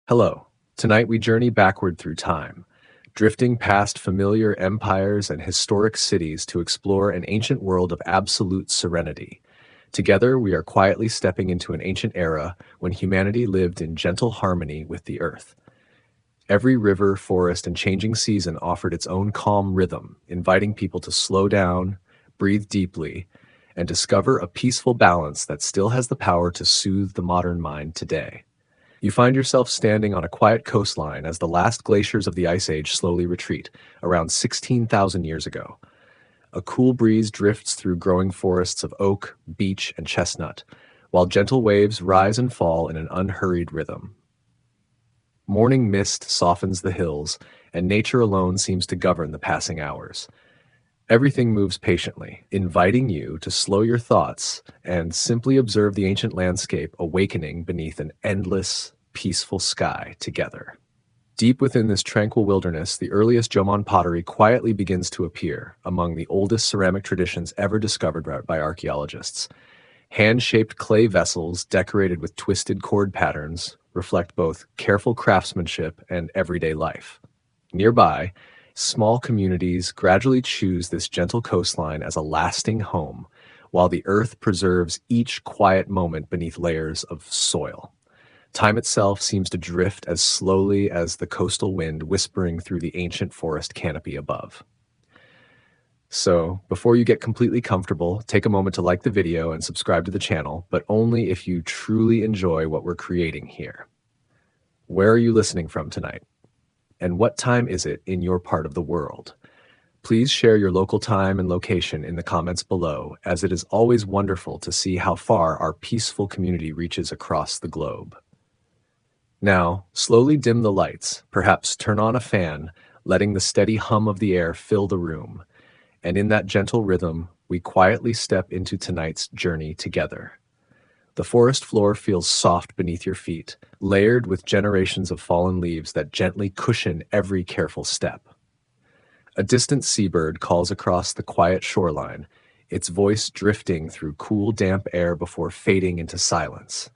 Hello. Tonight we journey backward through time, drifting past familiar empires and historic cities to explore an ancient world of absolute serenity. Together, we are quietly stepping into an ancient era when humanity lived in gentle harmony with the earth. Every river, forest, and changing season offered its own calm rhythm, inviting people to slow down, breathe deeply, and discover a peaceful balance that still has the power to soothe the modern mind today. You find yourself standing on a quiet coastline as the last glaciers of the Ice Age slowly retreat, around 16,000 years ago. A cool breeze drifts through growing forests of oak, beech, and chestnut, while gentle waves rise and fall in an unhurried rhythm. Morning mist softens the hills, and nature alone seems to govern the passing hours. Everything moves patiently, inviting you to slow your thoughts and simply observe the ancient landscape awakening beneath an endless, peaceful sky together. Deep within this tranquil wilderness, the earliest Jomon pottery quietly begins to appear among the oldest ceramic traditions ever discovered by archaeologists. Hand-shaped clay vessels decorated with twisted cord patterns reflect both careful craftsmanship and everyday life. Nearby, small communities gradually choose this gentle coastline as a lasting home, while the earth preserves each quiet moment beneath layers of soil. Time itself seems to drift as slowly as the coastal wind whispering through the ancient forest canopy above. So, before you get completely comfortable, take a moment to like the video and subscribe to the channel, but only if you truly enjoy what we're creating here. Where are you listening from tonight? And what time is it in your part of the world? Please share your local time and location in the comments below, as it is always wonderful to see how far our peaceful community reaches across the globe. Now, slowly dim the lights, perhaps turn on a fan, letting the steady hum of the air fill the room. And in that gentle rhythm, we quietly step into tonight's journey together. The forest floor feels soft beneath your feet, layered with generations of fallen leaves that gently cushion every careful step. A distant seabird calls across the quiet shoreline, its voice drifting through cool, damp air before fading into silence.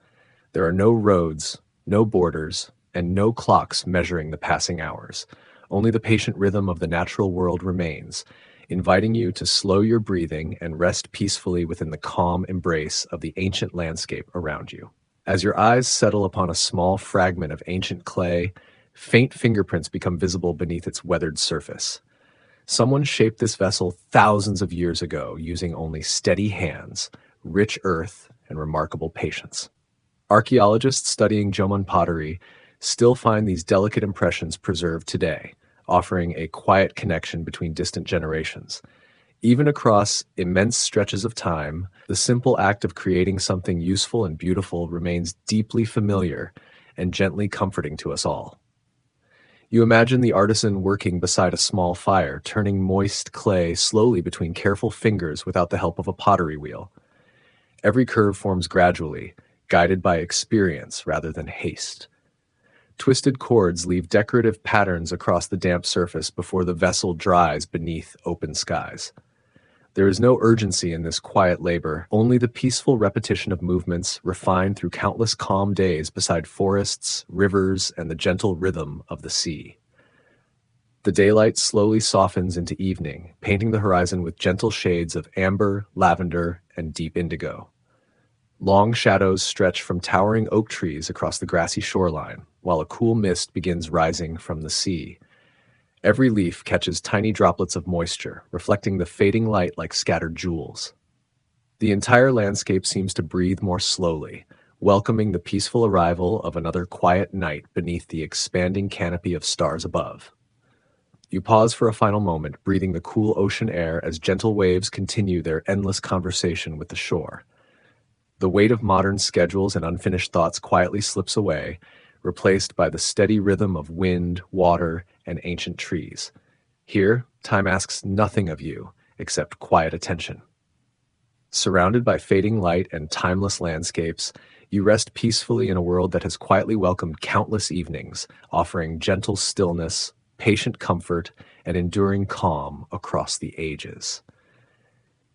There are no roads, no borders, and no clocks measuring the passing hours. Only the patient rhythm of the natural world remains, inviting you to slow your breathing and rest peacefully within the calm embrace of the ancient landscape around you. As your eyes settle upon a small fragment of ancient clay, faint fingerprints become visible beneath its weathered surface. Someone shaped this vessel thousands of years ago using only steady hands, rich earth, and remarkable patience. Archaeologists studying Jomon pottery still find these delicate impressions preserved today, offering a quiet connection between distant generations. Even across immense stretches of time, the simple act of creating something useful and beautiful remains deeply familiar and gently comforting to us all. You imagine the artisan working beside a small fire, turning moist clay slowly between careful fingers without the help of a pottery wheel. Every curve forms gradually, guided by experience rather than haste. Twisted cords leave decorative patterns across the damp surface before the vessel dries beneath open skies. There is no urgency in this quiet labor, only the peaceful repetition of movements refined through countless calm days beside forests, rivers, and the gentle rhythm of the sea. The daylight slowly softens into evening, painting the horizon with gentle shades of amber, lavender, and deep indigo. Long shadows stretch from towering oak trees across the grassy shoreline, while a cool mist begins rising from the sea. Every leaf catches tiny droplets of moisture, reflecting the fading light like scattered jewels. The entire landscape seems to breathe more slowly, welcoming the peaceful arrival of another quiet night beneath the expanding canopy of stars above. You pause for a final moment, breathing the cool ocean air as gentle waves continue their endless conversation with the shore. The weight of modern schedules and unfinished thoughts quietly slips away, replaced by the steady rhythm of wind, water, and ancient trees. Here, time asks nothing of you except quiet attention. Surrounded by fading light and timeless landscapes, you rest peacefully in a world that has quietly welcomed countless evenings, offering gentle stillness, patient comfort, and enduring calm across the ages.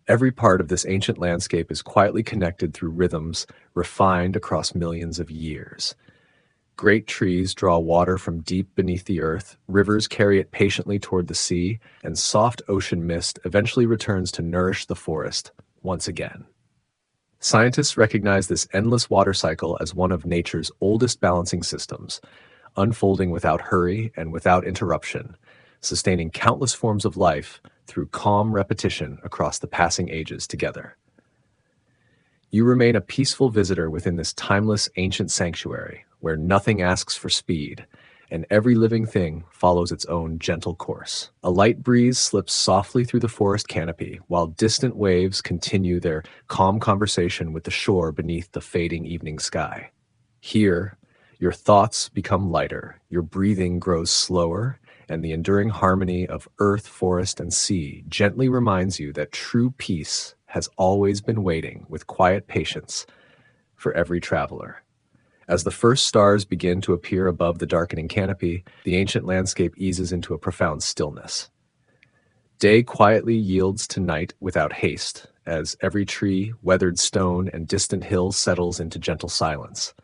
Every part of this ancient landscape is quietly connected through rhythms refined across millions of years. Great trees draw water from deep beneath the earth, rivers carry it patiently toward the sea, and soft ocean mist eventually returns to nourish the forest once again. Scientists recognize this endless water cycle as one of nature's oldest balancing systems, unfolding without hurry and without interruption, sustaining countless forms of life through calm repetition across the passing ages together. You remain a peaceful visitor within this timeless ancient sanctuary where nothing asks for speed and every living thing follows its own gentle course. A light breeze slips softly through the forest canopy while distant waves continue their calm conversation with the shore beneath the fading evening sky. Here, your thoughts become lighter, your breathing grows slower, and the enduring harmony of earth, forest, and sea gently reminds you that true peace has always been waiting with quiet patience for every traveler. As the first stars begin to appear above the darkening canopy, the ancient landscape eases into a profound stillness. Day quietly yields to night without haste, as every tree, weathered stone, and distant hill settles into gentle silence.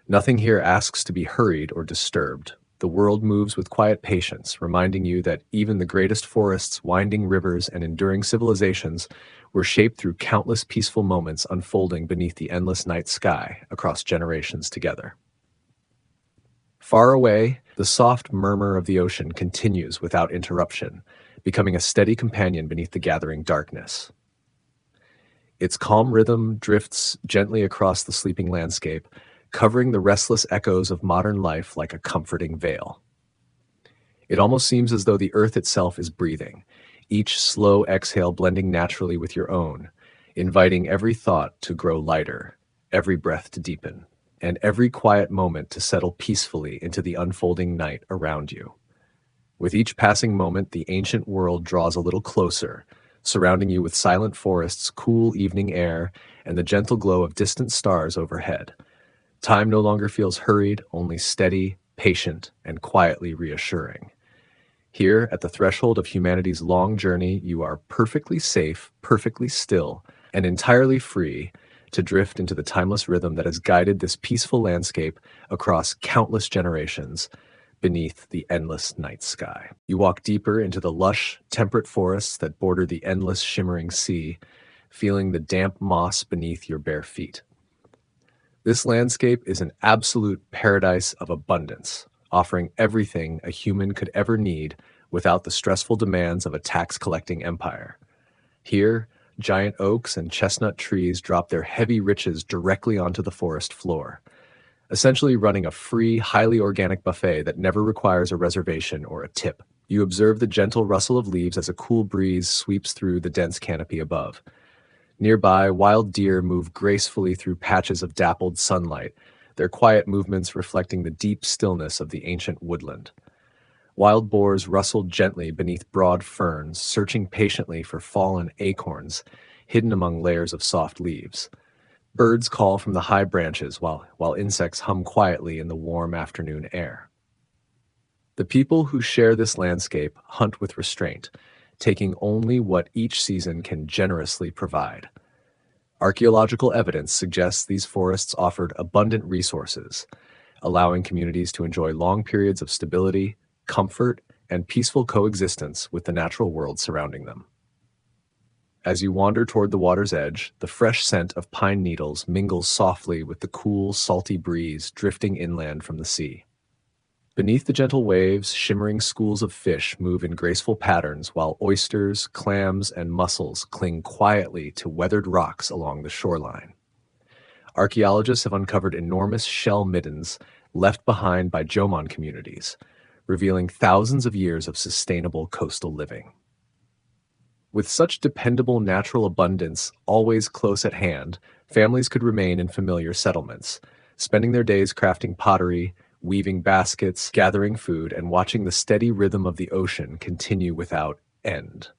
Nothing here asks to be hurried or disturbed. The world moves with quiet patience, reminding you that even the greatest forests, winding rivers, and enduring civilizations were shaped through countless peaceful moments unfolding beneath the endless night sky across generations together. Far away, the soft murmur of the ocean continues without interruption, becoming a steady companion beneath the gathering darkness. Its calm rhythm drifts gently across the sleeping landscape, covering the restless echoes of modern life like a comforting veil. It almost seems as though the earth itself is breathing, each slow exhale blending naturally with your own, inviting every thought to grow lighter, every breath to deepen, and every quiet moment to settle peacefully into the unfolding night around you. With each passing moment, the ancient world draws a little closer, surrounding you with silent forests, cool evening air, and the gentle glow of distant stars overhead. Time no longer feels hurried, only steady, patient, and quietly reassuring. Here, at the threshold of humanity's long journey, you are perfectly safe, perfectly still, and entirely free to drift into the timeless rhythm that has guided this peaceful landscape across countless generations beneath the endless night sky. You walk deeper into the lush, temperate forests that border the endless, shimmering sea, feeling the damp moss beneath your bare feet. This landscape is an absolute paradise of abundance, offering everything a human could ever need without the stressful demands of a tax-collecting empire. Here, giant oaks and chestnut trees drop their heavy riches directly onto the forest floor, essentially running a free, highly organic buffet that never requires a reservation or a tip. You observe the gentle rustle of leaves as a cool breeze sweeps through the dense canopy above. Nearby, wild deer move gracefully through patches of dappled sunlight, their quiet movements reflecting the deep stillness of the ancient woodland. Wild boars rustle gently beneath broad ferns, searching patiently for fallen acorns hidden among layers of soft leaves. Birds call from the high branches while insects hum quietly in the warm afternoon air. The people who share this landscape hunt with restraint, taking only what each season can generously provide. Archaeological evidence suggests these forests offered abundant resources, allowing communities to enjoy long periods of stability, comfort, and peaceful coexistence with the natural world surrounding them. As you wander toward the water's edge, the fresh scent of pine needles mingles softly with the cool, salty breeze drifting inland from the sea. Beneath the gentle waves, shimmering schools of fish move in graceful patterns while oysters, clams, and mussels cling quietly to weathered rocks along the shoreline. Archaeologists have uncovered enormous shell middens left behind by Jomon communities, revealing thousands of years of sustainable coastal living. With such dependable natural abundance always close at hand, families could remain in familiar settlements, spending their days crafting pottery, weaving baskets, gathering food, and watching the steady rhythm of the ocean continue without end.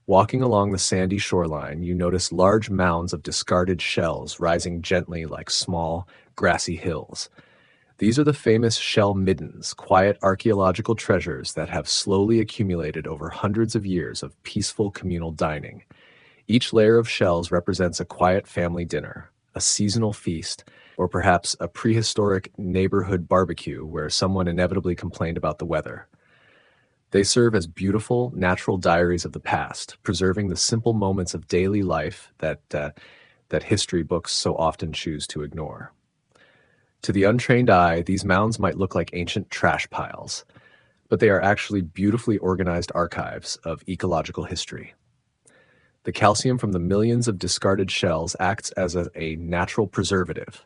Walking along the sandy shoreline, you notice large mounds of discarded shells rising gently like small, grassy hills. These are the famous shell middens, quiet archaeological treasures that have slowly accumulated over hundreds of years of peaceful communal dining. Each layer of shells represents a quiet family dinner, a seasonal feast or perhaps a prehistoric neighborhood barbecue where someone inevitably complained about the weather. They serve as beautiful, natural diaries of the past, preserving the simple moments of daily life that history books so often choose to ignore. To the untrained eye, these mounds might look like ancient trash piles, but they are actually beautifully organized archives of ecological history. The calcium from the millions of discarded shells acts as a natural preservative,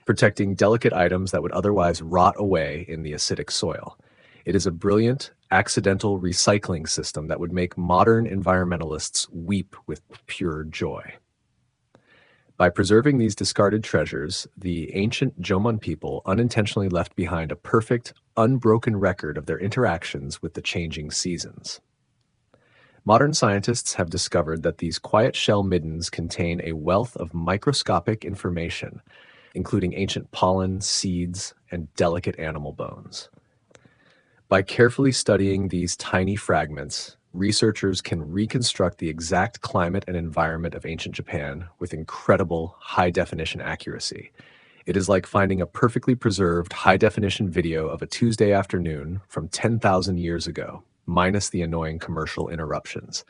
protecting delicate items that would otherwise rot away in the acidic soil. It is a brilliant, accidental recycling system that would make modern environmentalists weep with pure joy. By preserving these discarded treasures, the ancient Jomon people unintentionally left behind a perfect, unbroken record of their interactions with the changing seasons. Modern scientists have discovered that these quiet shell middens contain a wealth of microscopic information, including ancient pollen, seeds, and delicate animal bones. By carefully studying these tiny fragments, researchers can reconstruct the exact climate and environment of ancient Japan with incredible high-definition accuracy. It is like finding a perfectly preserved high-definition video of a Tuesday afternoon from 10,000 years ago, minus the annoying commercial interruptions.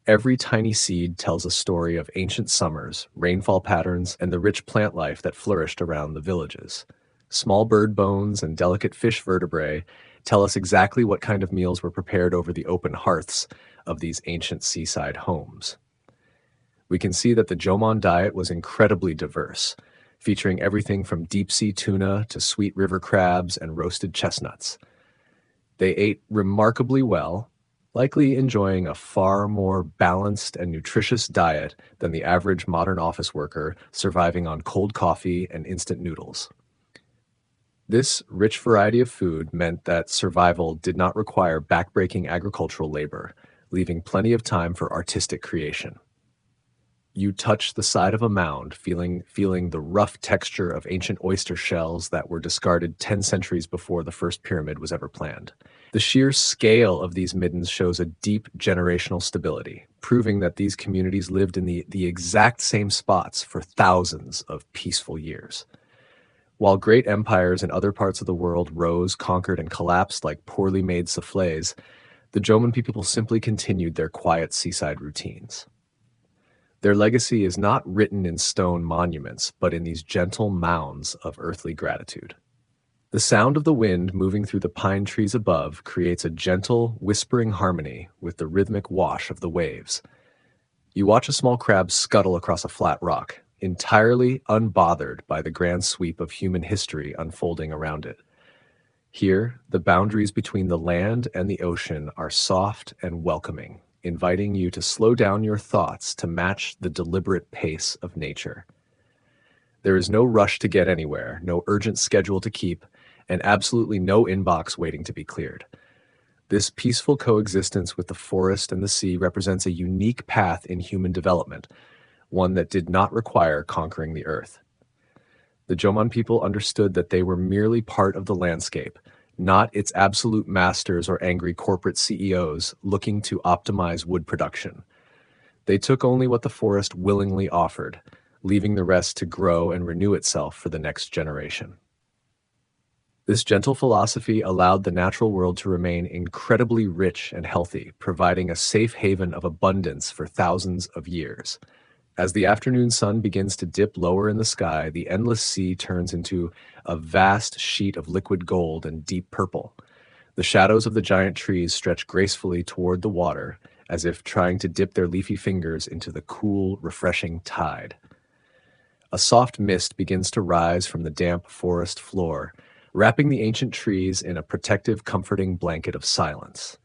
Every tiny seed tells a story of ancient summers, rainfall patterns, and the rich plant life that flourished around the villages. Small bird bones and delicate fish vertebrae tell us exactly what kind of meals were prepared over the open hearths of these ancient seaside homes. We can see that the Jomon diet was incredibly diverse, featuring everything from deep-sea tuna to sweet river crabs and roasted chestnuts. They ate remarkably well, likely enjoying a far more balanced and nutritious diet than the average modern office worker surviving on cold coffee and instant noodles. This rich variety of food meant that survival did not require backbreaking agricultural labor, leaving plenty of time for artistic creation. You touch the side of a mound, feeling the rough texture of ancient oyster shells that were discarded 10 centuries before the first pyramid was ever planned. The sheer scale of these middens shows a deep generational stability, proving that these communities lived in the exact same spots for thousands of peaceful years. While great empires in other parts of the world rose, conquered, and collapsed like poorly made soufflés, the Jomon people simply continued their quiet seaside routines. Their legacy is not written in stone monuments, but in these gentle mounds of earthly gratitude. The sound of the wind moving through the pine trees above creates a gentle, whispering harmony with the rhythmic wash of the waves. You watch a small crab scuttle across a flat rock, entirely unbothered by the grand sweep of human history unfolding around it. Here, the boundaries between the land and the ocean are soft and welcoming, inviting you to slow down your thoughts to match the deliberate pace of nature. There is no rush to get anywhere, no urgent schedule to keep, and absolutely no inbox waiting to be cleared. This peaceful coexistence with the forest and the sea represents a unique path in human development, one that did not require conquering the earth. The Jomon people understood that they were merely part of the landscape, not its absolute masters or angry corporate CEOs looking to optimize wood production. They took only what the forest willingly offered, leaving the rest to grow and renew itself for the next generation. This gentle philosophy allowed the natural world to remain incredibly rich and healthy, providing a safe haven of abundance for thousands of years. As the afternoon sun begins to dip lower in the sky, the endless sea turns into a vast sheet of liquid gold and deep purple. The shadows of the giant trees stretch gracefully toward the water, as if trying to dip their leafy fingers into the cool, refreshing tide. A soft mist begins to rise from the damp forest floor, wrapping the ancient trees in a protective, comforting blanket of silence.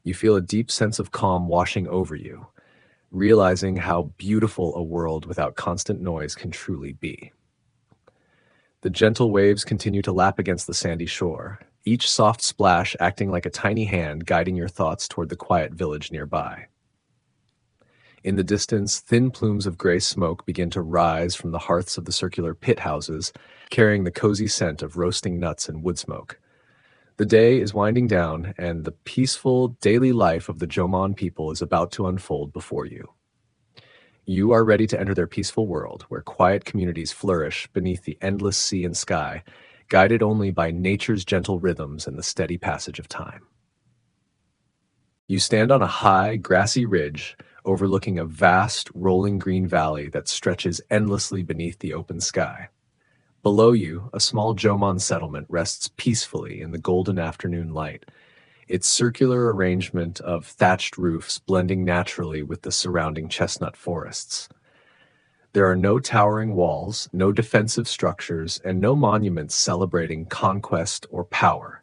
You feel a deep sense of calm washing over you, realizing how beautiful a world without constant noise can truly be. The gentle waves continue to lap against the sandy shore, each soft splash acting like a tiny hand guiding your thoughts toward the quiet village nearby. In the distance, thin plumes of gray smoke begin to rise from the hearths of the circular pit houses, carrying the cozy scent of roasting nuts and wood smoke. The day is winding down, and the peaceful daily life of the Jomon people is about to unfold before you. You are ready to enter their peaceful world, where quiet communities flourish beneath the endless sea and sky, guided only by nature's gentle rhythms and the steady passage of time. You stand on a high, grassy ridge overlooking a vast, rolling green valley that stretches endlessly beneath the open sky. Below you, a small Jomon settlement rests peacefully in the golden afternoon light, its circular arrangement of thatched roofs blending naturally with the surrounding chestnut forests. There are no towering walls, no defensive structures, and no monuments celebrating conquest or power.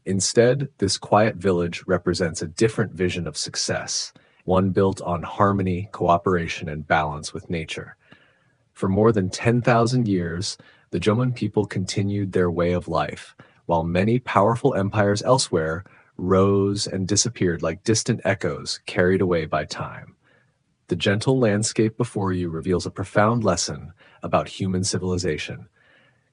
Instead, this quiet village represents a different vision of success, one built on harmony, cooperation, and balance with nature. For more than 10,000 years, the Jomon people continued their way of life, while many powerful empires elsewhere rose and disappeared like distant echoes carried away by time. The gentle landscape before you reveals a profound lesson about human civilization.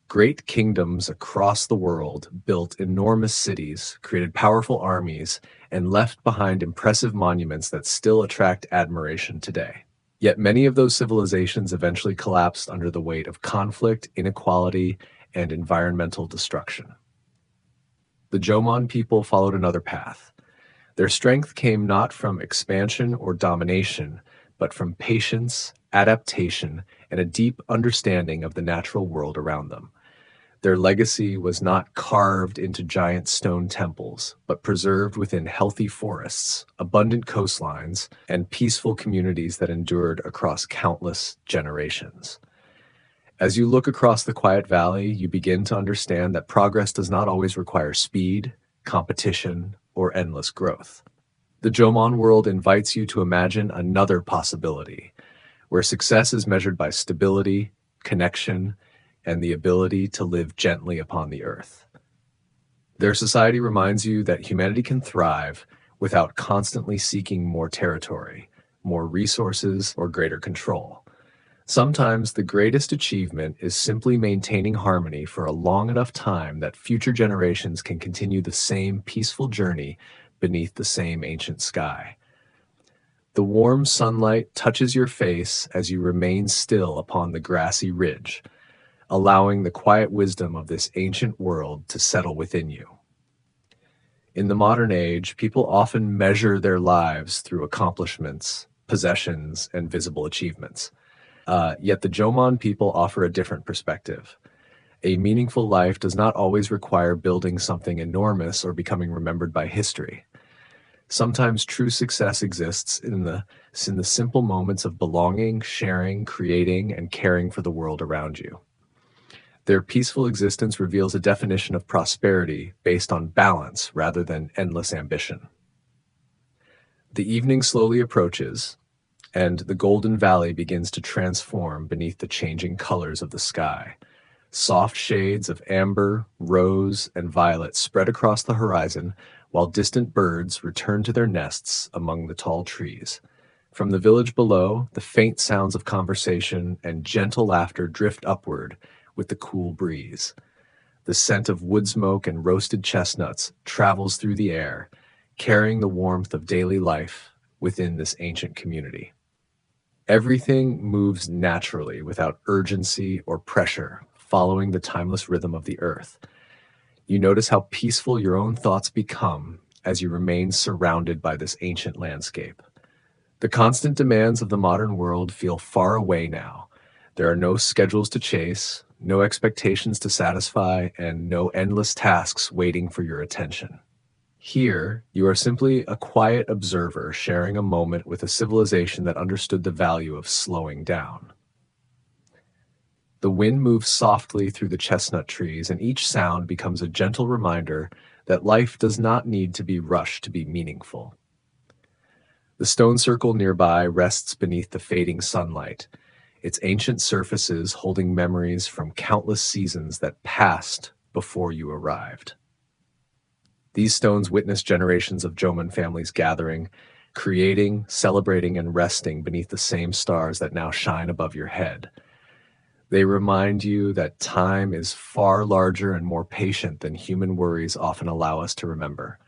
Great kingdoms across the world built enormous cities, created powerful armies, and left behind impressive monuments that still attract admiration today. Yet many of those civilizations eventually collapsed under the weight of conflict, inequality, and environmental destruction. The Jomon people followed another path. Their strength came not from expansion or domination, but from patience, adaptation, and a deep understanding of the natural world around them. Their legacy was not carved into giant stone temples, but preserved within healthy forests, abundant coastlines, and peaceful communities that endured across countless generations. As you look across the quiet valley, you begin to understand that progress does not always require speed, competition, or endless growth. The Jomon world invites you to imagine another possibility, where success is measured by stability, connection, and the ability to live gently upon the earth. Their society reminds you that humanity can thrive without constantly seeking more territory, more resources, or greater control. Sometimes the greatest achievement is simply maintaining harmony for a long enough time that future generations can continue the same peaceful journey beneath the same ancient sky. The warm sunlight touches your face as you remain still upon the grassy ridge, allowing the quiet wisdom of this ancient world to settle within you. In the modern age, people often measure their lives through accomplishments, possessions, and visible achievements. Yet the Jomon people offer a different perspective. A meaningful life does not always require building something enormous or becoming remembered by history. Sometimes true success exists in the simple moments of belonging, sharing, creating, and caring for the world around you. Their peaceful existence reveals a definition of prosperity based on balance rather than endless ambition. The evening slowly approaches, and the golden valley begins to transform beneath the changing colors of the sky. Soft shades of amber, rose, and violet spread across the horizon, while distant birds return to their nests among the tall trees. From the village below, the faint sounds of conversation and gentle laughter drift upward with the cool breeze. The scent of wood smoke and roasted chestnuts travels through the air, carrying the warmth of daily life within this ancient community. Everything moves naturally without urgency or pressure, following the timeless rhythm of the earth. You notice how peaceful your own thoughts become as you remain surrounded by this ancient landscape. The constant demands of the modern world feel far away now. There are no schedules to chase, no expectations to satisfy, and no endless tasks waiting for your attention. Here, you are simply a quiet observer sharing a moment with a civilization that understood the value of slowing down. The wind moves softly through the chestnut trees, and each sound becomes a gentle reminder that life does not need to be rushed to be meaningful. The stone circle nearby rests beneath the fading sunlight, its ancient surfaces holding memories from countless seasons that passed before you arrived. These stones witness generations of Jomon families gathering, creating, celebrating, and resting beneath the same stars that now shine above your head. They remind you that time is far larger and more patient than human worries often allow us to remember.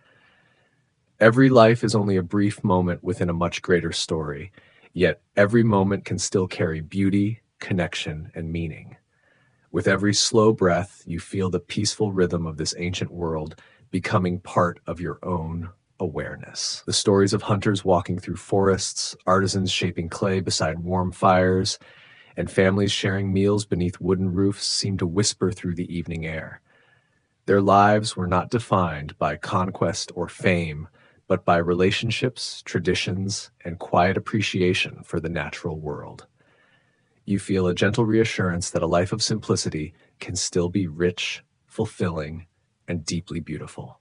Every life is only a brief moment within a much greater story, Yet every moment can still carry beauty, connection, and meaning. With every slow breath, you feel the peaceful rhythm of this ancient world becoming part of your own awareness. The stories of hunters walking through forests, artisans shaping clay beside warm fires, and families sharing meals beneath wooden roofs seem to whisper through the evening air. Their lives were not defined by conquest or fame, but by relationships, traditions, and quiet appreciation for the natural world. You feel a gentle reassurance that a life of simplicity can still be rich, fulfilling, and deeply beautiful.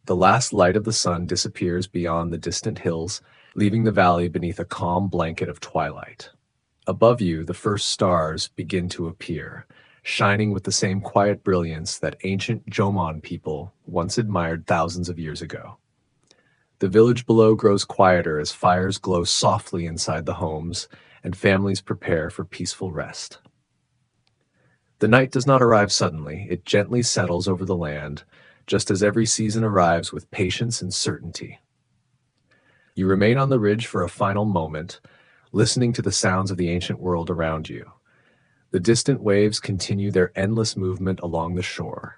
The last light of the sun disappears beyond the distant hills, leaving the valley beneath a calm blanket of twilight. Above you, the first stars begin to appear, shining with the same quiet brilliance that ancient Jomon people once admired thousands of years ago. The village below grows quieter as fires glow softly inside the homes and families prepare for peaceful rest. The night does not arrive suddenly, it gently settles over the land, just as every season arrives with patience and certainty. You remain on the ridge for a final moment, listening to the sounds of the ancient world around you. The distant waves continue their endless movement along the shore.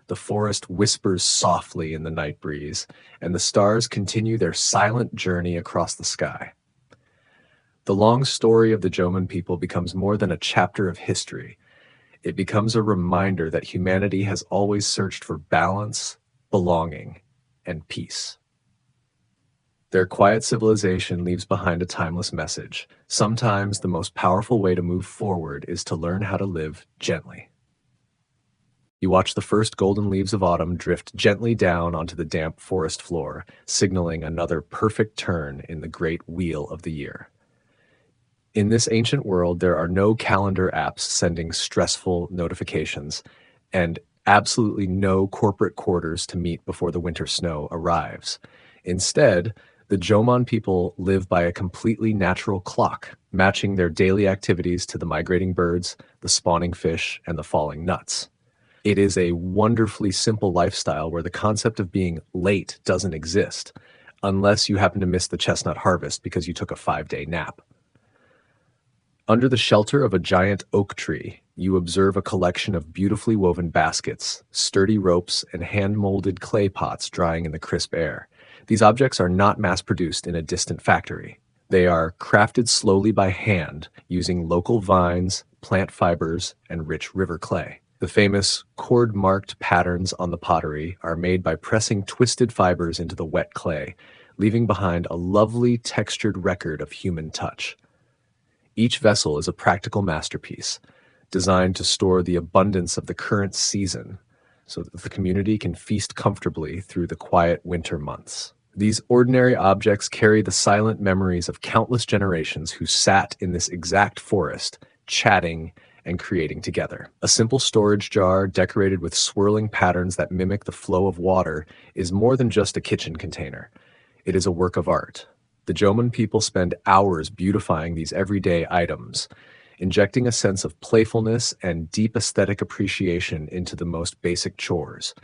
The forest whispers softly in the night breeze, and the stars continue their silent journey across the sky. The long story of the Jomon people becomes more than a chapter of history. It becomes a reminder that humanity has always searched for balance, belonging, and peace. Their quiet civilization leaves behind a timeless message. Sometimes the most powerful way to move forward is to learn how to live gently. You watch the first golden leaves of autumn drift gently down onto the damp forest floor, signaling another perfect turn in the great wheel of the year. In this ancient world, there are no calendar apps sending stressful notifications, and absolutely no corporate quarters to meet before the winter snow arrives. Instead, the Jomon people live by a completely natural clock, matching their daily activities to the migrating birds, the spawning fish, and the falling nuts. It is a wonderfully simple lifestyle where the concept of being late doesn't exist, unless you happen to miss the chestnut harvest because you took a 5-day nap. Under the shelter of a giant oak tree, you observe a collection of beautifully woven baskets, sturdy ropes, and hand-molded clay pots drying in the crisp air. These objects are not mass-produced in a distant factory. They are crafted slowly by hand, using local vines, plant fibers, and rich river clay. The famous cord-marked patterns on the pottery are made by pressing twisted fibers into the wet clay, leaving behind a lovely textured record of human touch. Each vessel is a practical masterpiece, designed to store the abundance of the current season so that the community can feast comfortably through the quiet winter months. These ordinary objects carry the silent memories of countless generations who sat in this exact forest, chatting and creating together. A simple storage jar decorated with swirling patterns that mimic the flow of water is more than just a kitchen container. It is a work of art. The Jomon people spend hours beautifying these everyday items, injecting a sense of playfulness and deep aesthetic appreciation into the most basic chores.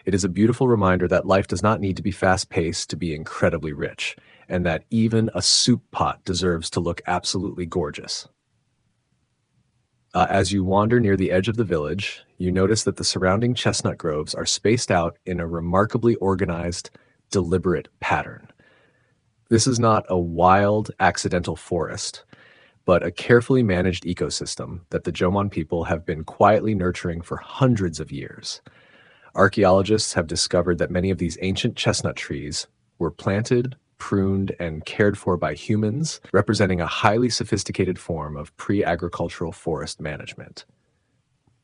It is a beautiful reminder that life does not need to be fast-paced to be incredibly rich, and that even a soup pot deserves to look absolutely gorgeous. As you wander near the edge of the village, you notice that the surrounding chestnut groves are spaced out in a remarkably organized, deliberate pattern. This is not a wild, accidental forest, but a carefully managed ecosystem that the Jomon people have been quietly nurturing for hundreds of years. Archaeologists have discovered that many of these ancient chestnut trees were planted, pruned, and cared for by humans, representing a highly sophisticated form of pre-agricultural forest management.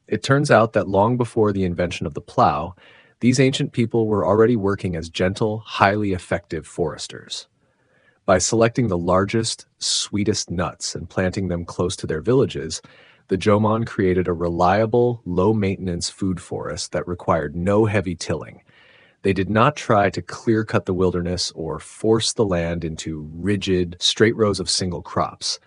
It turns out that long before the invention of the plow, these ancient people were already working as gentle, highly effective foresters. By selecting the largest, sweetest nuts and planting them close to their villages, the Jomon created a reliable, low-maintenance food forest that required no heavy tilling. They did not try to clear-cut the wilderness or force the land into rigid, straight rows of single crops.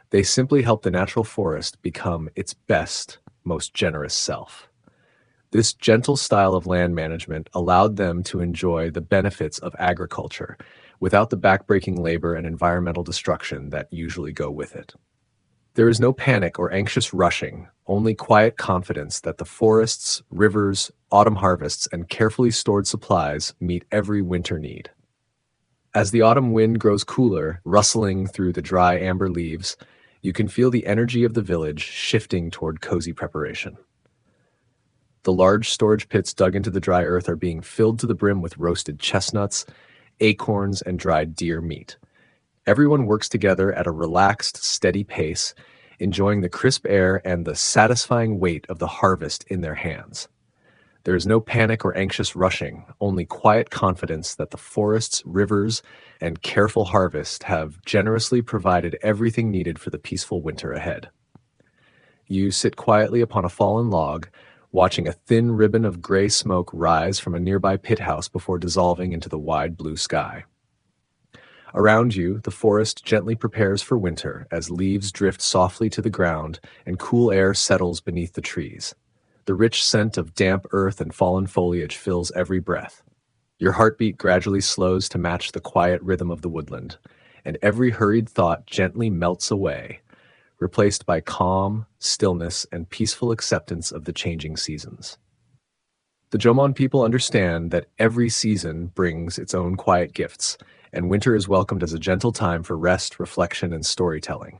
They simply helped the natural forest become its best, most generous self. This gentle style of land management allowed them to enjoy the benefits of agriculture, without the backbreaking labor and environmental destruction that usually go with it. There is no panic or anxious rushing, only quiet confidence that the forests, rivers, autumn harvests, and carefully stored supplies meet every winter need. As the autumn wind grows cooler, rustling through the dry amber leaves, you can feel the energy of the village shifting toward cozy preparation. The large storage pits dug into the dry earth are being filled to the brim with roasted chestnuts, acorns, and dried deer meat. Everyone works together at a relaxed, steady pace, enjoying the crisp air and the satisfying weight of the harvest in their hands. There is no panic or anxious rushing, only quiet confidence that the forests, rivers, and careful harvest have generously provided everything needed for the peaceful winter ahead. You sit quietly upon a fallen log, watching a thin ribbon of gray smoke rise from a nearby pit house before dissolving into the wide blue sky. Around you, the forest gently prepares for winter as leaves drift softly to the ground and cool air settles beneath the trees. The rich scent of damp earth and fallen foliage fills every breath. Your heartbeat gradually slows to match the quiet rhythm of the woodland, and every hurried thought gently melts away, replaced by calm, stillness, and peaceful acceptance of the changing seasons. The Jomon people understand that every season brings its own quiet gifts, and winter is welcomed as a gentle time for rest, reflection, and storytelling.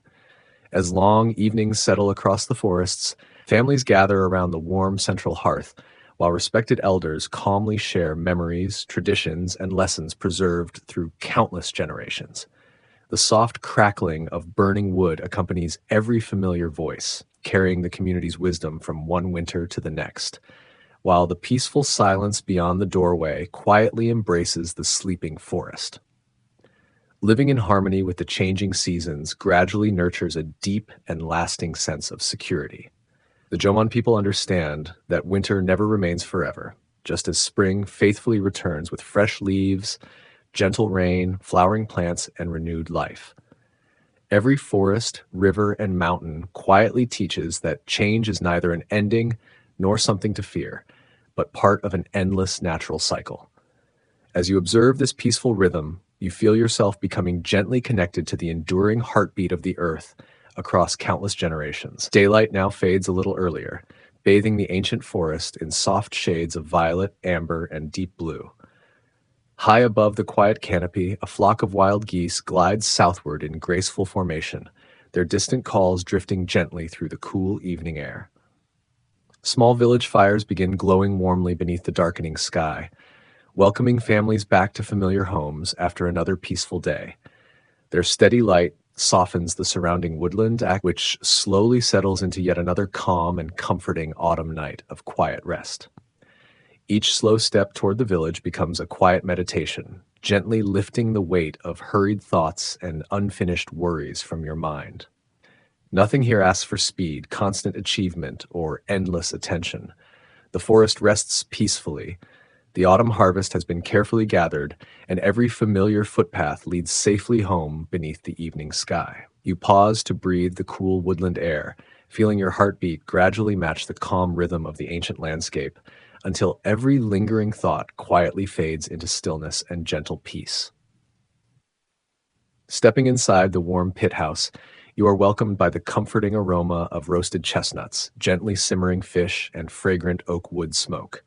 As long evenings settle across the forests, families gather around the warm central hearth, while respected elders calmly share memories, traditions, and lessons preserved through countless generations. The soft crackling of burning wood accompanies every familiar voice, carrying the community's wisdom from one winter to the next, while the peaceful silence beyond the doorway quietly embraces the sleeping forest. Living in harmony with the changing seasons gradually nurtures a deep and lasting sense of security. The Jomon people understand that winter never remains forever, just as spring faithfully returns with fresh leaves, gentle rain, flowering plants, and renewed life. Every forest, river, and mountain quietly teaches that change is neither an ending nor something to fear, but part of an endless natural cycle. As you observe this peaceful rhythm, you feel yourself becoming gently connected to the enduring heartbeat of the earth across countless generations. Daylight now fades a little earlier, bathing the ancient forest in soft shades of violet, amber, and deep blue. High above the quiet canopy, a flock of wild geese glides southward in graceful formation, their distant calls drifting gently through the cool evening air. Small village fires begin glowing warmly beneath the darkening sky, welcoming families back to familiar homes after another peaceful day. Their steady light softens the surrounding woodland, which slowly settles into yet another calm and comforting autumn night of quiet rest. Each slow step toward the village becomes a quiet meditation, gently lifting the weight of hurried thoughts and unfinished worries from your mind. Nothing here asks for speed, constant achievement, or endless attention. The forest rests peacefully. The autumn harvest has been carefully gathered, and every familiar footpath leads safely home beneath the evening sky. You pause to breathe the cool woodland air, feeling your heartbeat gradually match the calm rhythm of the ancient landscape, until every lingering thought quietly fades into stillness and gentle peace. Stepping inside the warm pit house, you are welcomed by the comforting aroma of roasted chestnuts, gently simmering fish, and fragrant oak wood smoke.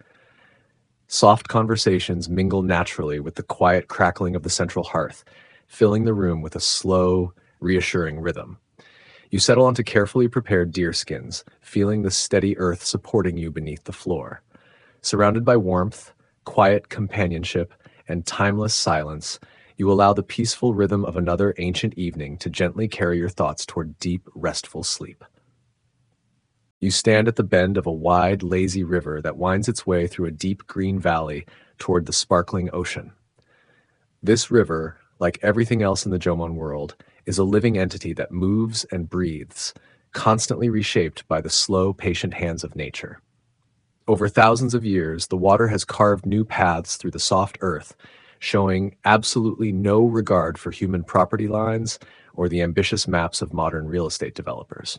Soft conversations mingle naturally with the quiet crackling of the central hearth, filling the room with a slow, reassuring rhythm. You settle onto carefully prepared deer skins, feeling the steady earth supporting you beneath the floor. Surrounded by warmth, quiet companionship, and timeless silence, you allow the peaceful rhythm of another ancient evening to gently carry your thoughts toward deep, restful sleep. You stand at the bend of a wide, lazy river that winds its way through a deep green valley toward the sparkling ocean. This river, like everything else in the Jomon world, is a living entity that moves and breathes, constantly reshaped by the slow, patient hands of nature. Over thousands of years, the water has carved new paths through the soft earth, showing absolutely no regard for human property lines or the ambitious maps of modern real estate developers.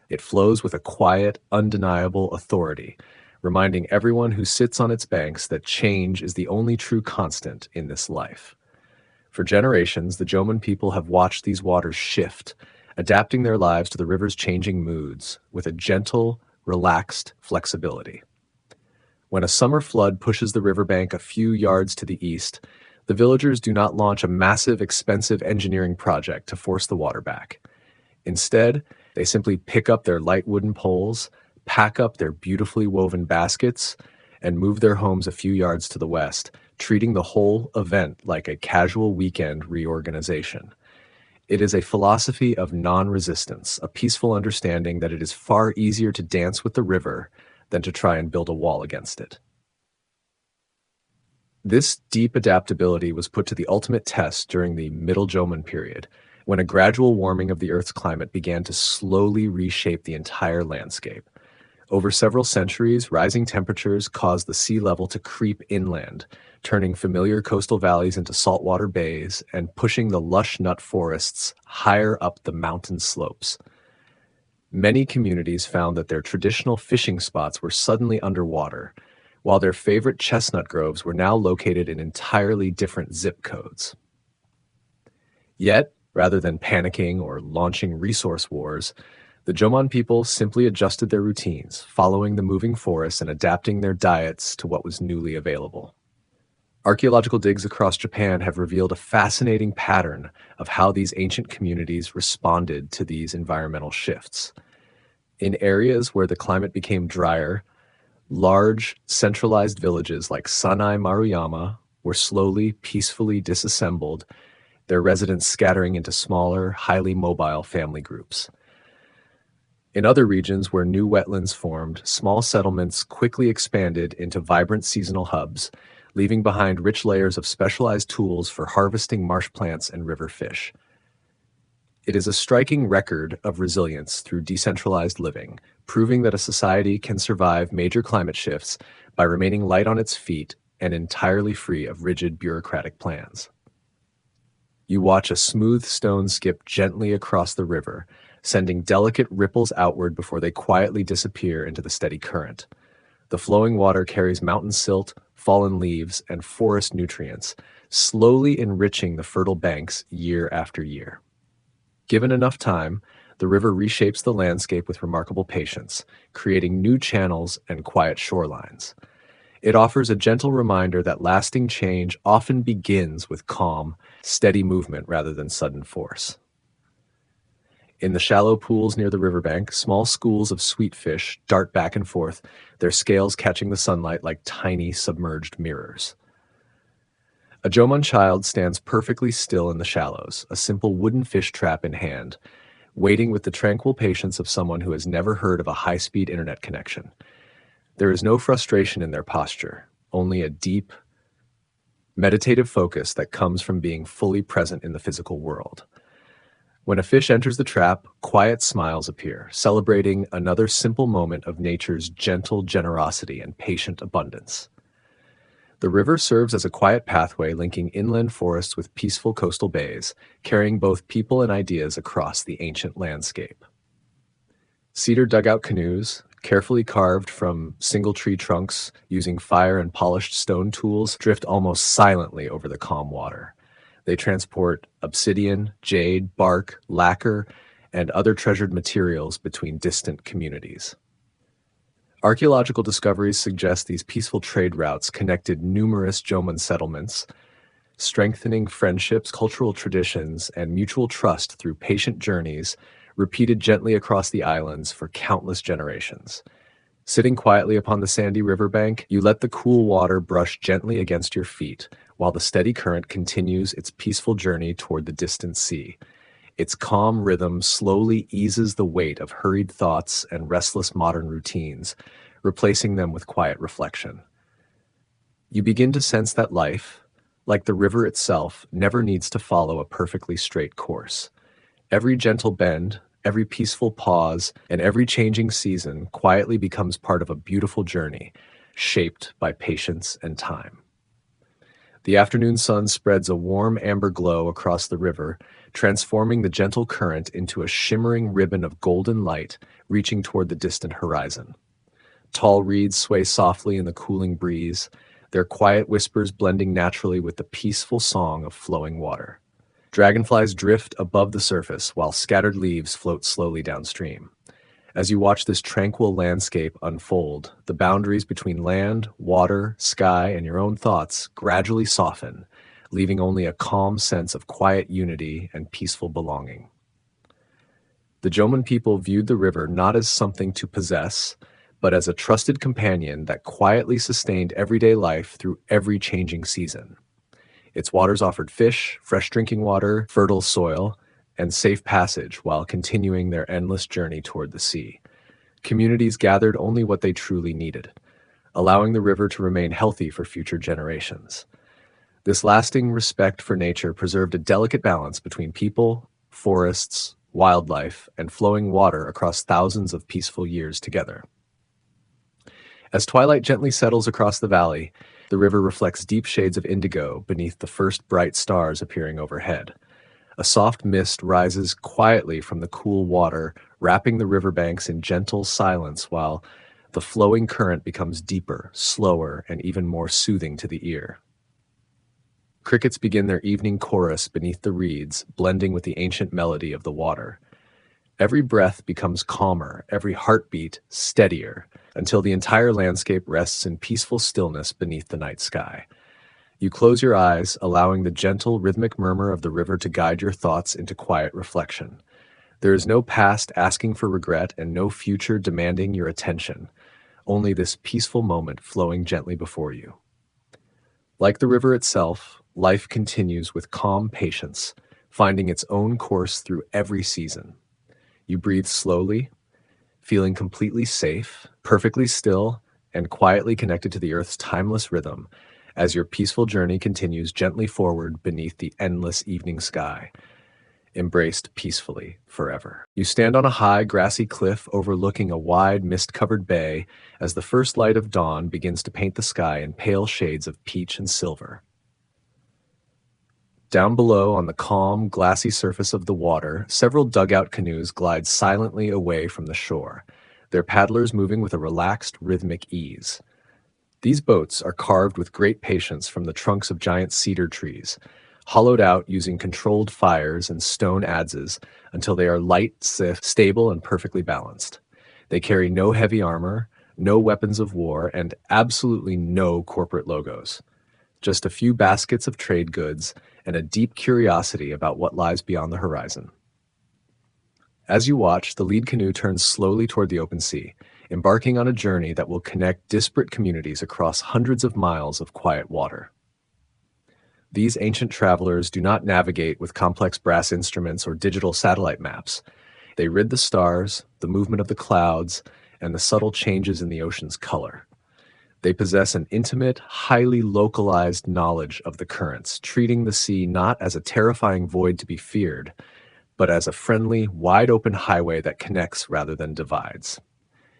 It flows with a quiet, undeniable authority, reminding everyone who sits on its banks that change is the only true constant in this life. For generations, the Jomon people have watched these waters shift, adapting their lives to the river's changing moods with a gentle, relaxed flexibility. When a summer flood pushes the riverbank a few yards to the east, the villagers do not launch a massive, expensive engineering project to force the water back. Instead, they simply pick up their light wooden poles, pack up their beautifully woven baskets, and move their homes a few yards to the west, treating the whole event like a casual weekend reorganization. It is a philosophy of non-resistance, a peaceful understanding that it is far easier to dance with the river than to try and build a wall against it. This deep adaptability was put to the ultimate test during the Middle Jomon period, when a gradual warming of the Earth's climate began to slowly reshape the entire landscape. Over several centuries, rising temperatures caused the sea level to creep inland, turning familiar coastal valleys into saltwater bays and pushing the lush nut forests higher up the mountain slopes. Many communities found that their traditional fishing spots were suddenly underwater, while their favorite chestnut groves were now located in entirely different zip codes. Yet, rather than panicking or launching resource wars, the Jomon people simply adjusted their routines, following the moving forests and adapting their diets to what was newly available. Archaeological digs across Japan have revealed a fascinating pattern of how these ancient communities responded to these environmental shifts. In areas where the climate became drier, large, centralized villages like Sanai Maruyama were slowly, peacefully disassembled, their residents scattering into smaller, highly mobile family groups. In other regions where new wetlands formed, small settlements quickly expanded into vibrant seasonal hubs, leaving behind rich layers of specialized tools for harvesting marsh plants and river fish. It is a striking record of resilience through decentralized living, proving that a society can survive major climate shifts by remaining light on its feet and entirely free of rigid bureaucratic plans. You watch a smooth stone skip gently across the river, sending delicate ripples outward before they quietly disappear into the steady current. The flowing water carries mountain silt, fallen leaves, and forest nutrients, slowly enriching the fertile banks year after year. Given enough time, the river reshapes the landscape with remarkable patience, creating new channels and quiet shorelines. It offers a gentle reminder that lasting change often begins with calm, steady movement rather than sudden force. In the shallow pools near the riverbank, small schools of sweet fish dart back and forth, their scales catching the sunlight like tiny submerged mirrors. A Jomon child stands perfectly still in the shallows, a simple wooden fish trap in hand, waiting with the tranquil patience of someone who has never heard of a high-speed internet connection. There is no frustration in their posture, only a deep, meditative focus that comes from being fully present in the physical world. When a fish enters the trap, quiet smiles appear, celebrating another simple moment of nature's gentle generosity and patient abundance. The river serves as a quiet pathway linking inland forests with peaceful coastal bays, carrying both people and ideas across the ancient landscape. Cedar dugout canoes, carefully carved from single tree trunks using fire and polished stone tools, drift almost silently over the calm water. They transport obsidian, jade, bark, lacquer, and other treasured materials between distant communities. Archaeological discoveries suggest these peaceful trade routes connected numerous Jomon settlements, strengthening friendships, cultural traditions, and mutual trust through patient journeys repeated gently across the islands for countless generations. Sitting quietly upon the sandy riverbank, you let the cool water brush gently against your feet, while the steady current continues its peaceful journey toward the distant sea. Its calm rhythm slowly eases the weight of hurried thoughts and restless modern routines, replacing them with quiet reflection. You begin to sense that life, like the river itself, never needs to follow a perfectly straight course. Every gentle bend, every peaceful pause, and every changing season quietly becomes part of a beautiful journey, shaped by patience and time. The afternoon sun spreads a warm amber glow across the river, transforming the gentle current into a shimmering ribbon of golden light reaching toward the distant horizon. Tall reeds sway softly in the cooling breeze, their quiet whispers blending naturally with the peaceful song of flowing water. Dragonflies drift above the surface while scattered leaves float slowly downstream. As you watch this tranquil landscape unfold, the boundaries between land, water, sky, and your own thoughts gradually soften, leaving only a calm sense of quiet unity and peaceful belonging. The Jomon people viewed the river not as something to possess, but as a trusted companion that quietly sustained everyday life through every changing season. Its waters offered fish, fresh drinking water, fertile soil, and safe passage while continuing their endless journey toward the sea. Communities gathered only what they truly needed, allowing the river to remain healthy for future generations. This lasting respect for nature preserved a delicate balance between people, forests, wildlife, and flowing water across thousands of peaceful years together. As twilight gently settles across the valley, the river reflects deep shades of indigo beneath the first bright stars appearing overhead. A soft mist rises quietly from the cool water, wrapping the riverbanks in gentle silence while the flowing current becomes deeper, slower, and even more soothing to the ear. Crickets begin their evening chorus beneath the reeds, blending with the ancient melody of the water. Every breath becomes calmer, every heartbeat steadier, until the entire landscape rests in peaceful stillness beneath the night sky. You close your eyes, allowing the gentle, rhythmic murmur of the river to guide your thoughts into quiet reflection. There is no past asking for regret and no future demanding your attention, only this peaceful moment flowing gently before you. Like the river itself, life continues with calm patience, finding its own course through every season. You breathe slowly, feeling completely safe, perfectly still, and quietly connected to the earth's timeless rhythm as your peaceful journey continues gently forward beneath the endless evening sky, embraced peacefully forever. You stand on a high, grassy cliff overlooking a wide, mist-covered bay as the first light of dawn begins to paint the sky in pale shades of peach and silver. Down below, on the calm, glassy surface of the water, several dugout canoes glide silently away from the shore, their paddlers moving with a relaxed, rhythmic ease. These boats are carved with great patience from the trunks of giant cedar trees, hollowed out using controlled fires and stone adzes until they are light, stable, and perfectly balanced. They carry no heavy armor, no weapons of war, and absolutely no corporate logos. Just a few baskets of trade goods and a deep curiosity about what lies beyond the horizon. As you watch, the lead canoe turns slowly toward the open sea, embarking on a journey that will connect disparate communities across hundreds of miles of quiet water. These ancient travelers do not navigate with complex brass instruments or digital satellite maps. They read the stars, the movement of the clouds, and the subtle changes in the ocean's color. They possess an intimate, highly localized knowledge of the currents, treating the sea not as a terrifying void to be feared, but as a friendly, wide-open highway that connects rather than divides.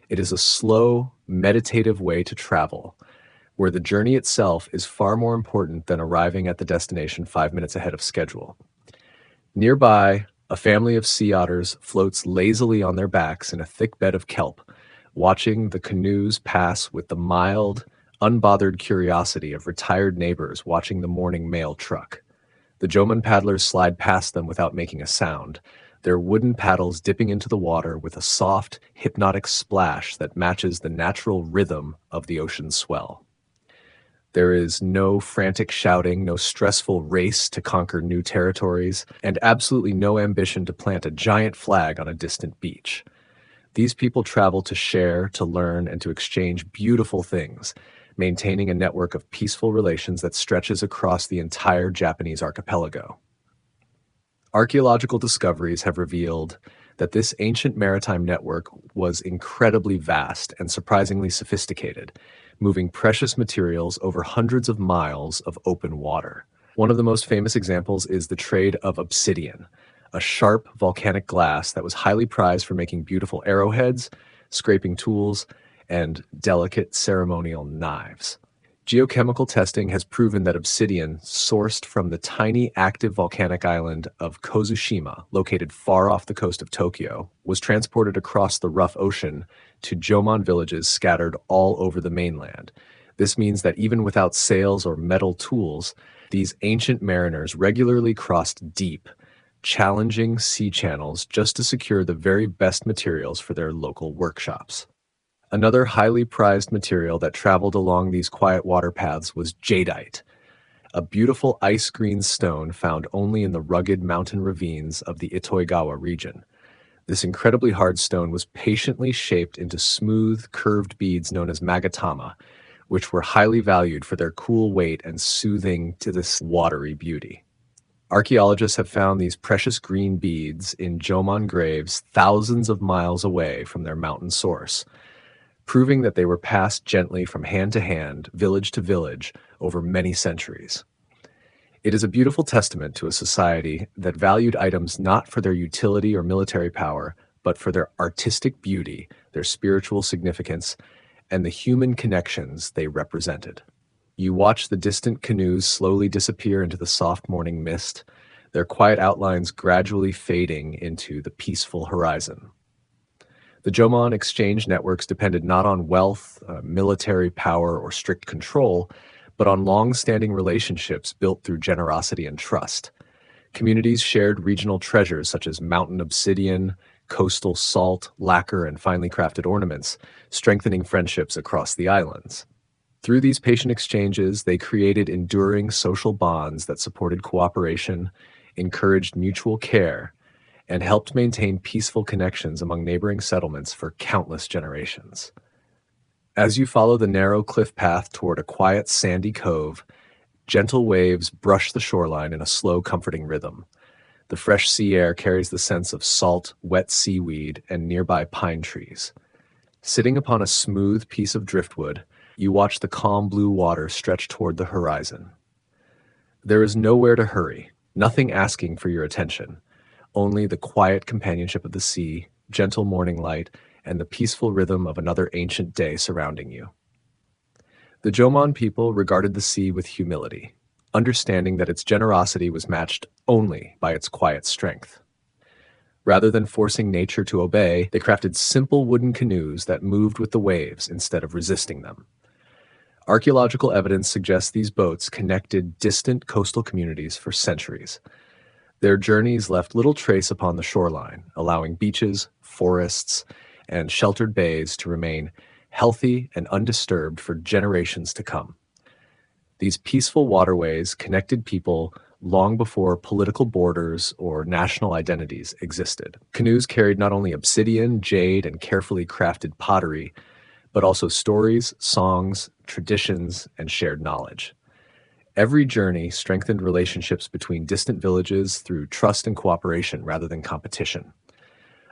It is a slow, meditative way to travel, where the journey itself is far more important than arriving at the destination 5 minutes ahead of schedule. Nearby, a family of sea otters floats lazily on their backs in a thick bed of kelp, watching the canoes pass with the mild, unbothered curiosity of retired neighbors watching the morning mail truck. The Jomon paddlers slide past them without making a sound, their wooden paddles dipping into the water with a soft, hypnotic splash that matches the natural rhythm of the ocean's swell. There is no frantic shouting, no stressful race to conquer new territories, and absolutely no ambition to plant a giant flag on a distant beach. These people travel to share, to learn, and to exchange beautiful things, maintaining a network of peaceful relations that stretches across the entire Japanese archipelago. Archaeological discoveries have revealed that this ancient maritime network was incredibly vast and surprisingly sophisticated, moving precious materials over hundreds of miles of open water. One of the most famous examples is the trade of obsidian, a sharp volcanic glass that was highly prized for making beautiful arrowheads, scraping tools, and delicate ceremonial knives. Geochemical testing has proven that obsidian, sourced from the tiny active volcanic island of Kozushima, located far off the coast of Tokyo, was transported across the rough ocean to Jomon villages scattered all over the mainland. This means that even without sails or metal tools, these ancient mariners regularly crossed deep, challenging sea channels just to secure the very best materials for their local workshops. Another highly prized material that traveled along these quiet water paths was jadeite, a beautiful ice green stone found only in the rugged mountain ravines of the Itoigawa region. This incredibly hard stone was patiently shaped into smooth, curved beads known as magatama, which were highly valued for their cool weight and soothing to this watery beauty. Archaeologists have found these precious green beads in Jomon graves thousands of miles away from their mountain source, proving that they were passed gently from hand to hand, village to village, over many centuries. It is a beautiful testament to a society that valued items not for their utility or military power, but for their artistic beauty, their spiritual significance, and the human connections they represented. You watch the distant canoes slowly disappear into the soft morning mist, their quiet outlines gradually fading into the peaceful horizon. The Jomon exchange networks depended not on wealth, military power, or strict control, but on long-standing relationships built through generosity and trust. Communities shared regional treasures such as mountain obsidian, coastal salt, lacquer, and finely crafted ornaments, strengthening friendships across the islands. Through these patient exchanges, they created enduring social bonds that supported cooperation, encouraged mutual care, and helped maintain peaceful connections among neighboring settlements for countless generations. As you follow the narrow cliff path toward a quiet, sandy cove, gentle waves brush the shoreline in a slow, comforting rhythm. The fresh sea air carries the sense of salt, wet seaweed, and nearby pine trees. Sitting upon a smooth piece of driftwood, you watch the calm blue water stretch toward the horizon. There is nowhere to hurry, nothing asking for your attention, only the quiet companionship of the sea, gentle morning light, and the peaceful rhythm of another ancient day surrounding you. The Jomon people regarded the sea with humility, understanding that its generosity was matched only by its quiet strength. Rather than forcing nature to obey, they crafted simple wooden canoes that moved with the waves instead of resisting them. Archaeological evidence suggests these boats connected distant coastal communities for centuries. Their journeys left little trace upon the shoreline, allowing beaches, forests, and sheltered bays to remain healthy and undisturbed for generations to come. These peaceful waterways connected people long before political borders or national identities existed. Canoes carried not only obsidian, jade, and carefully crafted pottery, but also stories, songs, traditions, and shared knowledge. Every journey strengthened relationships between distant villages through trust and cooperation rather than competition.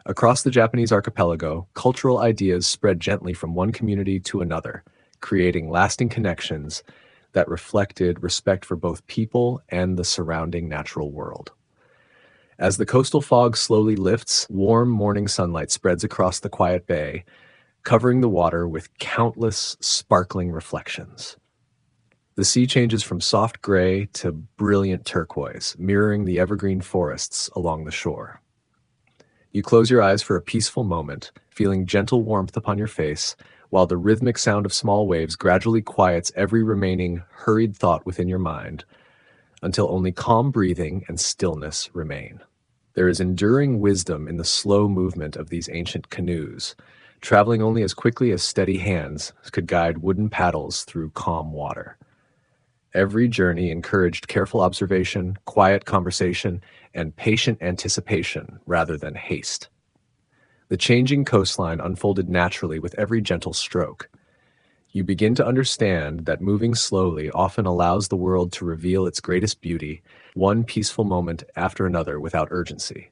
Across the Japanese archipelago, cultural ideas spread gently from one community to another, creating lasting connections that reflected respect for both people and the surrounding natural world. As the coastal fog slowly lifts, warm morning sunlight spreads across the quiet bay, covering the water with countless sparkling reflections. The sea changes from soft gray to brilliant turquoise, mirroring the evergreen forests along the shore. You close your eyes for a peaceful moment, feeling gentle warmth upon your face, while the rhythmic sound of small waves gradually quiets every remaining hurried thought within your mind, until only calm breathing and stillness remain. There is enduring wisdom in the slow movement of these ancient canoes, traveling only as quickly as steady hands could guide wooden paddles through calm water. Every journey encouraged careful observation, quiet conversation, and patient anticipation rather than haste. The changing coastline unfolded naturally with every gentle stroke. You begin to understand that moving slowly often allows the world to reveal its greatest beauty, one peaceful moment after another without urgency.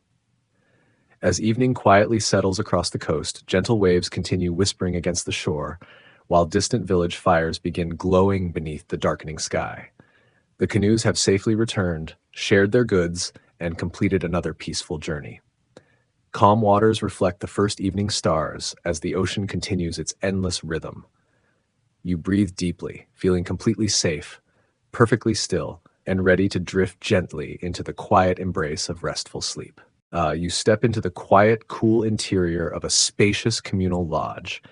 As evening quietly settles across the coast, gentle waves continue whispering against the shore, while distant village fires begin glowing beneath the darkening sky. The canoes have safely returned, shared their goods, and completed another peaceful journey. Calm waters reflect the first evening stars as the ocean continues its endless rhythm. You breathe deeply, feeling completely safe, perfectly still, and ready to drift gently into the quiet embrace of restful sleep. You step into the quiet, cool interior of a spacious communal lodge,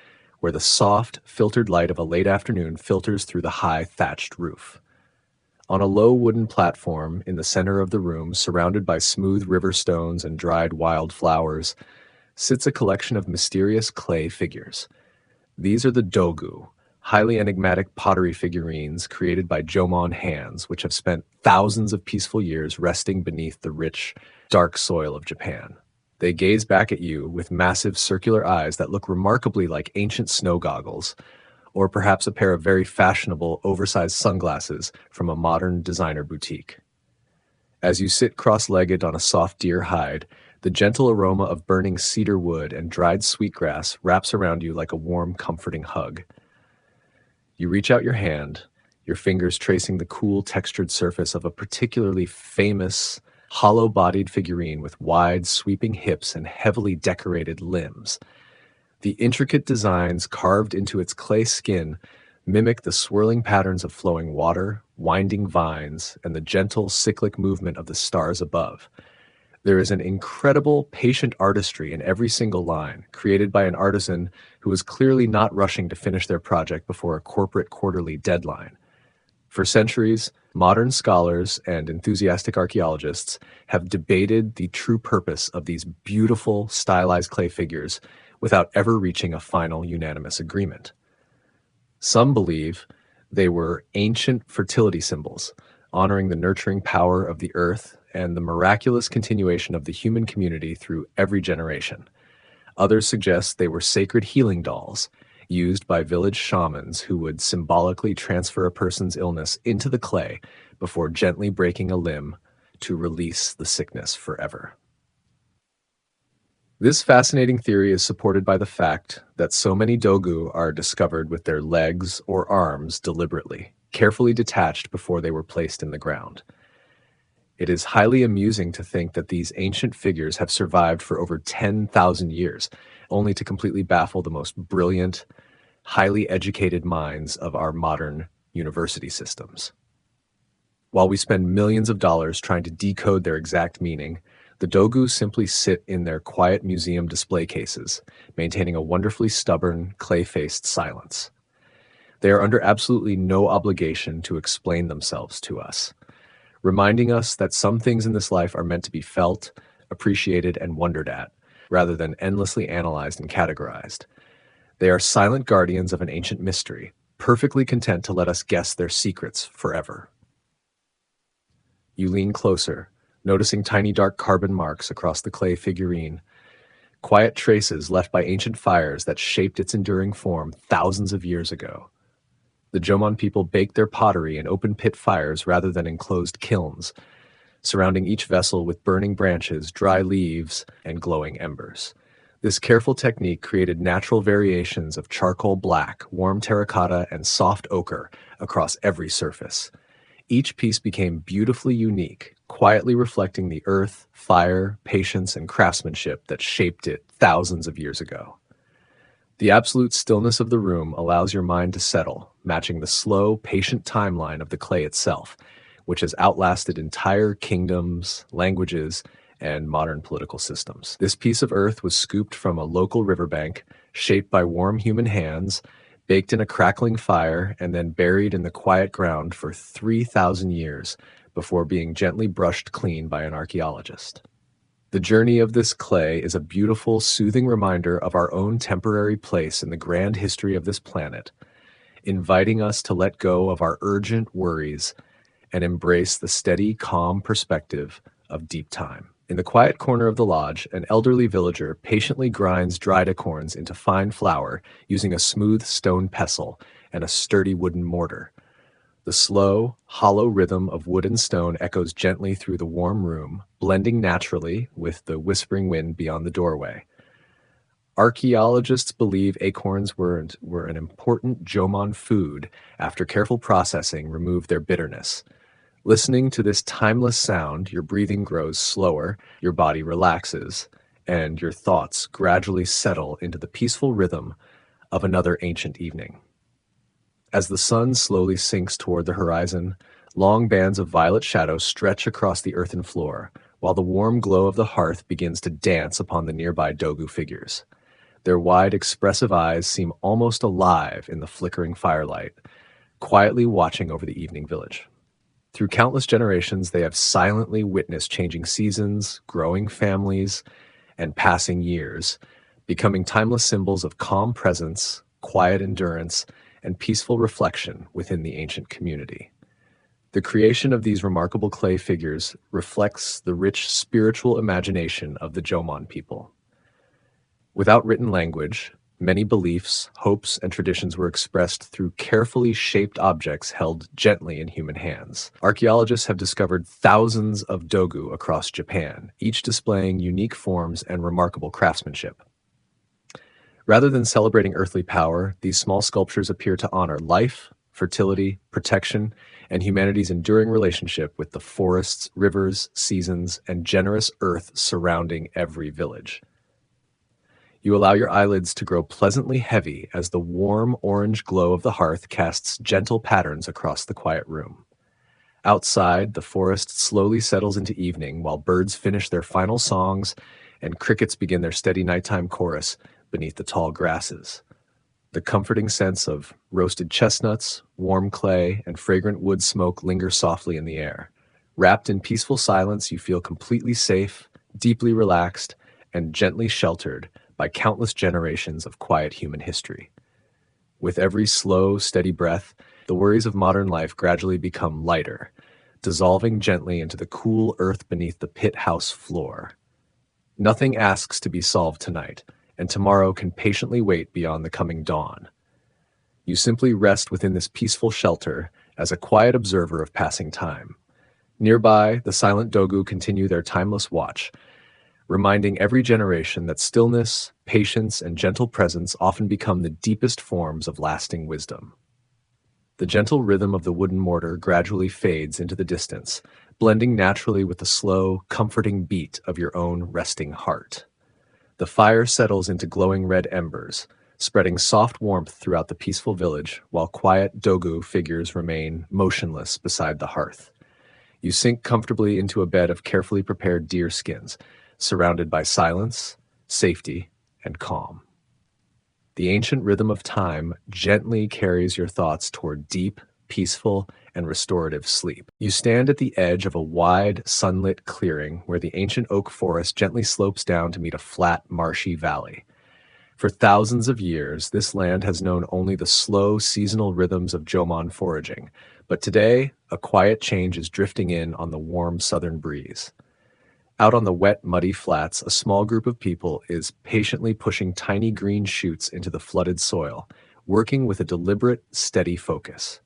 where the soft, filtered light of a late afternoon filters through the high, thatched roof. On a low wooden platform in the center of the room, surrounded by smooth river stones and dried wild flowers, sits a collection of mysterious clay figures. These are the dogu, highly enigmatic pottery figurines created by Jomon hands, which have spent thousands of peaceful years resting beneath the rich, dark soil of Japan. They gaze back at you with massive circular eyes that look remarkably like ancient snow goggles, or perhaps a pair of very fashionable, oversized sunglasses from a modern designer boutique. As you sit cross-legged on a soft deer hide, the gentle aroma of burning cedar wood and dried sweetgrass wraps around you like a warm, comforting hug. You reach out your hand, your fingers tracing the cool, textured surface of a particularly famous, hollow-bodied figurine with wide, sweeping hips and heavily decorated limbs. The intricate designs carved into its clay skin mimic the swirling patterns of flowing water, winding vines, and the gentle, cyclic movement of the stars above. There is an incredible, patient artistry in every single line, created by an artisan who is clearly not rushing to finish their project before a corporate quarterly deadline. For centuries, modern scholars and enthusiastic archaeologists have debated the true purpose of these beautiful, stylized clay figures without ever reaching a final unanimous agreement. Some believe they were ancient fertility symbols, honoring the nurturing power of the earth and the miraculous continuation of the human community through every generation. Others suggest they were sacred healing dolls, used by village shamans who would symbolically transfer a person's illness into the clay before gently breaking a limb to release the sickness forever. This fascinating theory is supported by the fact that so many dogu are discovered with their legs or arms deliberately, carefully detached before they were placed in the ground. It is highly amusing to think that these ancient figures have survived for over 10,000 years, only to completely baffle the most brilliant, highly educated minds of our modern university systems. While we spend millions of dollars trying to decode their exact meaning, the dogu simply sit in their quiet museum display cases, maintaining a wonderfully stubborn, clay-faced silence. They are under absolutely no obligation to explain themselves to us, reminding us that some things in this life are meant to be felt, appreciated, and wondered at, rather than endlessly analyzed and categorized. They are silent guardians of an ancient mystery, perfectly content to let us guess their secrets forever. You lean closer, noticing tiny dark carbon marks across the clay figurine, quiet traces left by ancient fires that shaped its enduring form thousands of years ago. The Jomon people baked their pottery in open pit fires rather than enclosed kilns, surrounding each vessel with burning branches, dry leaves, and glowing embers. This careful technique created natural variations of charcoal black, warm terracotta, and soft ochre across every surface. Each piece became beautifully unique, quietly reflecting the earth, fire, patience, and craftsmanship that shaped it thousands of years ago. The absolute stillness of the room allows your mind to settle, matching the slow, patient timeline of the clay itself, which has outlasted entire kingdoms, languages, and modern political systems. This piece of earth was scooped from a local riverbank, shaped by warm human hands, baked in a crackling fire, and then buried in the quiet ground for 3,000 years before being gently brushed clean by an archaeologist. The journey of this clay is a beautiful, soothing reminder of our own temporary place in the grand history of this planet, inviting us to let go of our urgent worries and embrace the steady, calm perspective of deep time. In the quiet corner of the lodge, an elderly villager patiently grinds dried acorns into fine flour using a smooth stone pestle and a sturdy wooden mortar. The slow, hollow rhythm of wood and stone echoes gently through the warm room, blending naturally with the whispering wind beyond the doorway. Archaeologists believe acorns were an important Jomon food after careful processing removed their bitterness. Listening to this timeless sound, your breathing grows slower, your body relaxes, and your thoughts gradually settle into the peaceful rhythm of another ancient evening. As the sun slowly sinks toward the horizon, long bands of violet shadow stretch across the earthen floor, while the warm glow of the hearth begins to dance upon the nearby dogu figures. Their wide, expressive eyes seem almost alive in the flickering firelight, quietly watching over the evening village. Through countless generations, they have silently witnessed changing seasons, growing families, and passing years, becoming timeless symbols of calm presence, quiet endurance, and peaceful reflection within the ancient community. The creation of these remarkable clay figures reflects the rich spiritual imagination of the Jomon people. Without written language, many beliefs, hopes, and traditions were expressed through carefully shaped objects held gently in human hands. Archaeologists have discovered thousands of dogu across Japan, each displaying unique forms and remarkable craftsmanship. Rather than celebrating earthly power, these small sculptures appear to honor life, fertility, protection, and humanity's enduring relationship with the forests, rivers, seasons, and generous earth surrounding every village. You allow your eyelids to grow pleasantly heavy as the warm orange glow of the hearth casts gentle patterns across the quiet room. Outside, the forest slowly settles into evening while birds finish their final songs and crickets begin their steady nighttime chorus beneath the tall grasses. The comforting sense of roasted chestnuts, warm clay, and fragrant wood smoke linger softly in the air. Wrapped in peaceful silence, you feel completely safe, deeply relaxed, and gently sheltered by countless generations of quiet human history. With every slow, steady breath, the worries of modern life gradually become lighter, dissolving gently into the cool earth beneath the pit house floor. Nothing asks to be solved tonight, and tomorrow can patiently wait beyond the coming dawn. You simply rest within this peaceful shelter as a quiet observer of passing time. Nearby, the silent dogu continue their timeless watch, reminding every generation that stillness, patience, and gentle presence often become the deepest forms of lasting wisdom. The gentle rhythm of the wooden mortar gradually fades into the distance, blending naturally with the slow, comforting beat of your own resting heart. The fire settles into glowing red embers, spreading soft warmth throughout the peaceful village, while quiet dogu figures remain motionless beside the hearth. You sink comfortably into a bed of carefully prepared deer skins, surrounded by silence, safety, and calm. The ancient rhythm of time gently carries your thoughts toward deep, peaceful, and restorative sleep. You stand at the edge of a wide, sunlit clearing where the ancient oak forest gently slopes down to meet a flat, marshy valley. For thousands of years, this land has known only the slow, seasonal rhythms of Jomon foraging, but today, a quiet change is drifting in on the warm southern breeze. Out on the wet, muddy flats, a small group of people is patiently pushing tiny green shoots into the flooded soil, working with a deliberate, steady focus.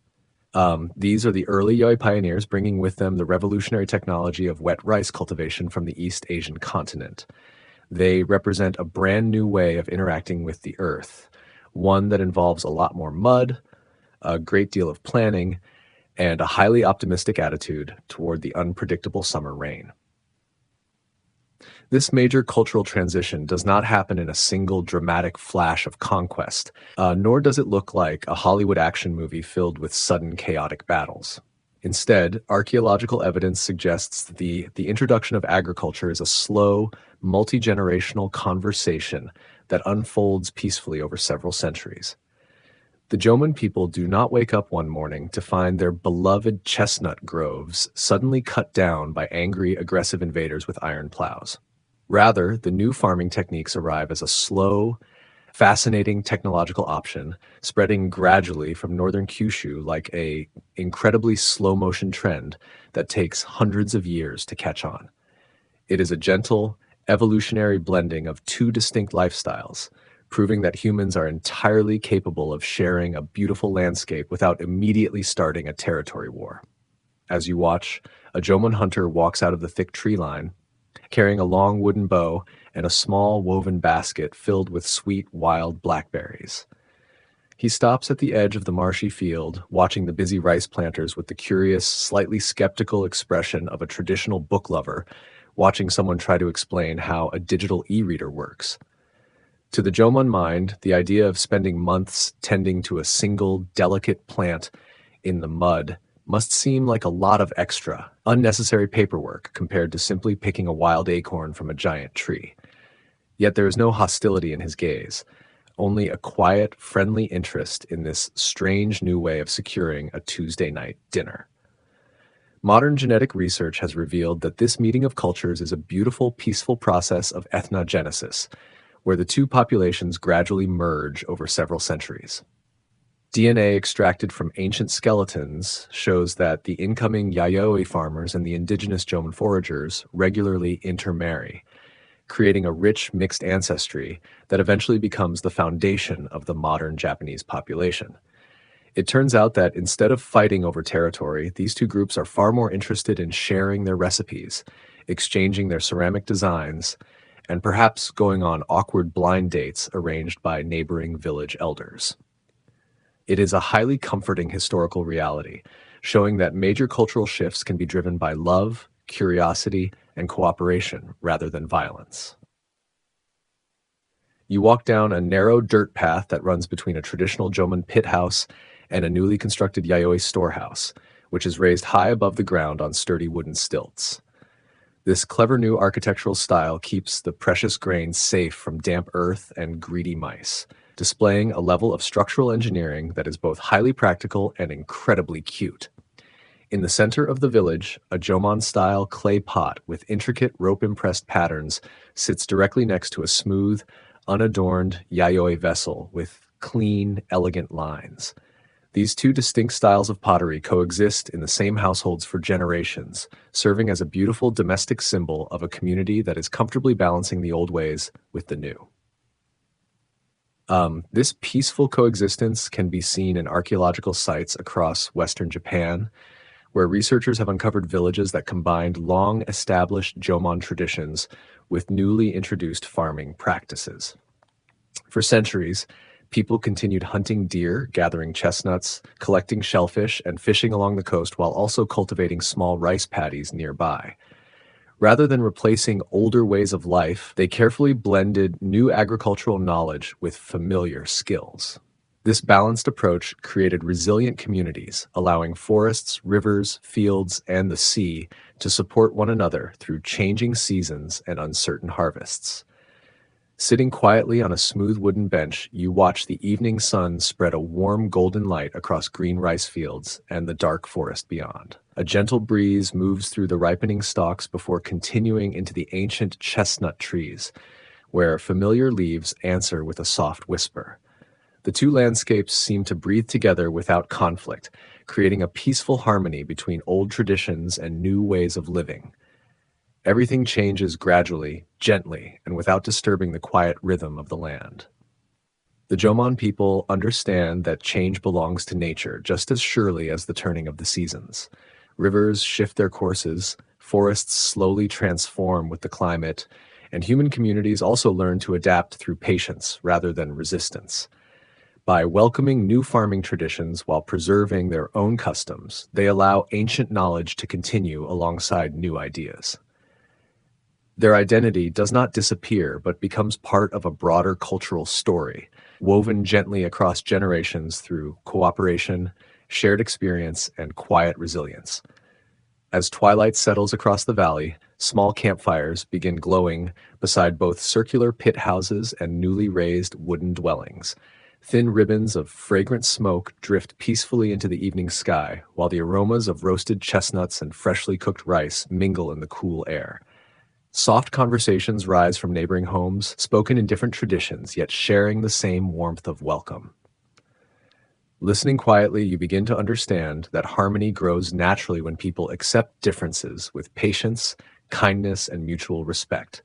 These are the early Yoi pioneers bringing with them the revolutionary technology of wet rice cultivation from the East Asian continent. They represent a brand new way of interacting with the earth, one that involves a lot more mud, a great deal of planning, and a highly optimistic attitude toward the unpredictable summer rain. This major cultural transition does not happen in a single dramatic flash of conquest, nor does it look like a Hollywood action movie filled with sudden chaotic battles. Instead, archaeological evidence suggests that the introduction of agriculture is a slow, multi-generational conversation that unfolds peacefully over several centuries. The Jomon people do not wake up one morning to find their beloved chestnut groves suddenly cut down by angry, aggressive invaders with iron plows. Rather, the new farming techniques arrive as a slow, fascinating technological option, spreading gradually from northern Kyushu like a incredibly slow-motion trend that takes hundreds of years to catch on. It is a gentle, evolutionary blending of two distinct lifestyles, proving that humans are entirely capable of sharing a beautiful landscape without immediately starting a territory war. As you watch, a Jomon hunter walks out of the thick tree line, carrying a long wooden bow and a small woven basket filled with sweet, wild blackberries. He stops at the edge of the marshy field, watching the busy rice planters with the curious, slightly skeptical expression of a traditional book lover, watching someone try to explain how a digital e-reader works. To the Jomon mind, the idea of spending months tending to a single, delicate plant in the mud must seem like a lot of extra, unnecessary paperwork compared to simply picking a wild acorn from a giant tree. Yet there is no hostility in his gaze, only a quiet, friendly interest in this strange new way of securing a Tuesday night dinner. Modern genetic research has revealed that this meeting of cultures is a beautiful, peaceful process of ethnogenesis, where the two populations gradually merge over several centuries. DNA extracted from ancient skeletons shows that the incoming Yayoi farmers and the indigenous Jomon foragers regularly intermarry, creating a rich mixed ancestry that eventually becomes the foundation of the modern Japanese population. It turns out that instead of fighting over territory, these two groups are far more interested in sharing their recipes, exchanging their ceramic designs, and perhaps going on awkward blind dates arranged by neighboring village elders. It is a highly comforting historical reality, showing that major cultural shifts can be driven by love, curiosity, and cooperation rather than violence. You walk down a narrow dirt path that runs between a traditional Jomon pit house and a newly constructed Yayoi storehouse, which is raised high above the ground on sturdy wooden stilts. This clever new architectural style keeps the precious grain safe from damp earth and greedy mice, displaying a level of structural engineering that is both highly practical and incredibly cute. In the center of the village, a Jomon-style clay pot with intricate rope-impressed patterns sits directly next to a smooth, unadorned Yayoi vessel with clean, elegant lines. These two distinct styles of pottery coexist in the same households for generations, serving as a beautiful domestic symbol of a community that is comfortably balancing the old ways with the new. This peaceful coexistence can be seen in archaeological sites across Western Japan, where researchers have uncovered villages that combined long-established Jomon traditions with newly introduced farming practices. For centuries, people continued hunting deer, gathering chestnuts, collecting shellfish, and fishing along the coast while also cultivating small rice paddies nearby. Rather than replacing older ways of life, they carefully blended new agricultural knowledge with familiar skills. This balanced approach created resilient communities, allowing forests, rivers, fields, and the sea to support one another through changing seasons and uncertain harvests. Sitting quietly on a smooth wooden bench, you watch the evening sun spread a warm golden light across green rice fields and the dark forest beyond. A gentle breeze moves through the ripening stalks before continuing into the ancient chestnut trees, where familiar leaves answer with a soft whisper. The two landscapes seem to breathe together without conflict, creating a peaceful harmony between old traditions and new ways of living. Everything changes gradually, gently, and without disturbing the quiet rhythm of the land. The Jomon people understand that change belongs to nature just as surely as the turning of the seasons. Rivers shift their courses, forests slowly transform with the climate, and human communities also learn to adapt through patience rather than resistance. By welcoming new farming traditions while preserving their own customs, they allow ancient knowledge to continue alongside new ideas. Their identity does not disappear, but becomes part of a broader cultural story, woven gently across generations through cooperation, shared experience, and quiet resilience. As twilight settles across the valley, small campfires begin glowing beside both circular pit houses and newly raised wooden dwellings. Thin ribbons of fragrant smoke drift peacefully into the evening sky, while the aromas of roasted chestnuts and freshly cooked rice mingle in the cool air. Soft conversations rise from neighboring homes, spoken in different traditions, yet sharing the same warmth of welcome. Listening quietly, you begin to understand that harmony grows naturally when people accept differences with patience, kindness, and mutual respect.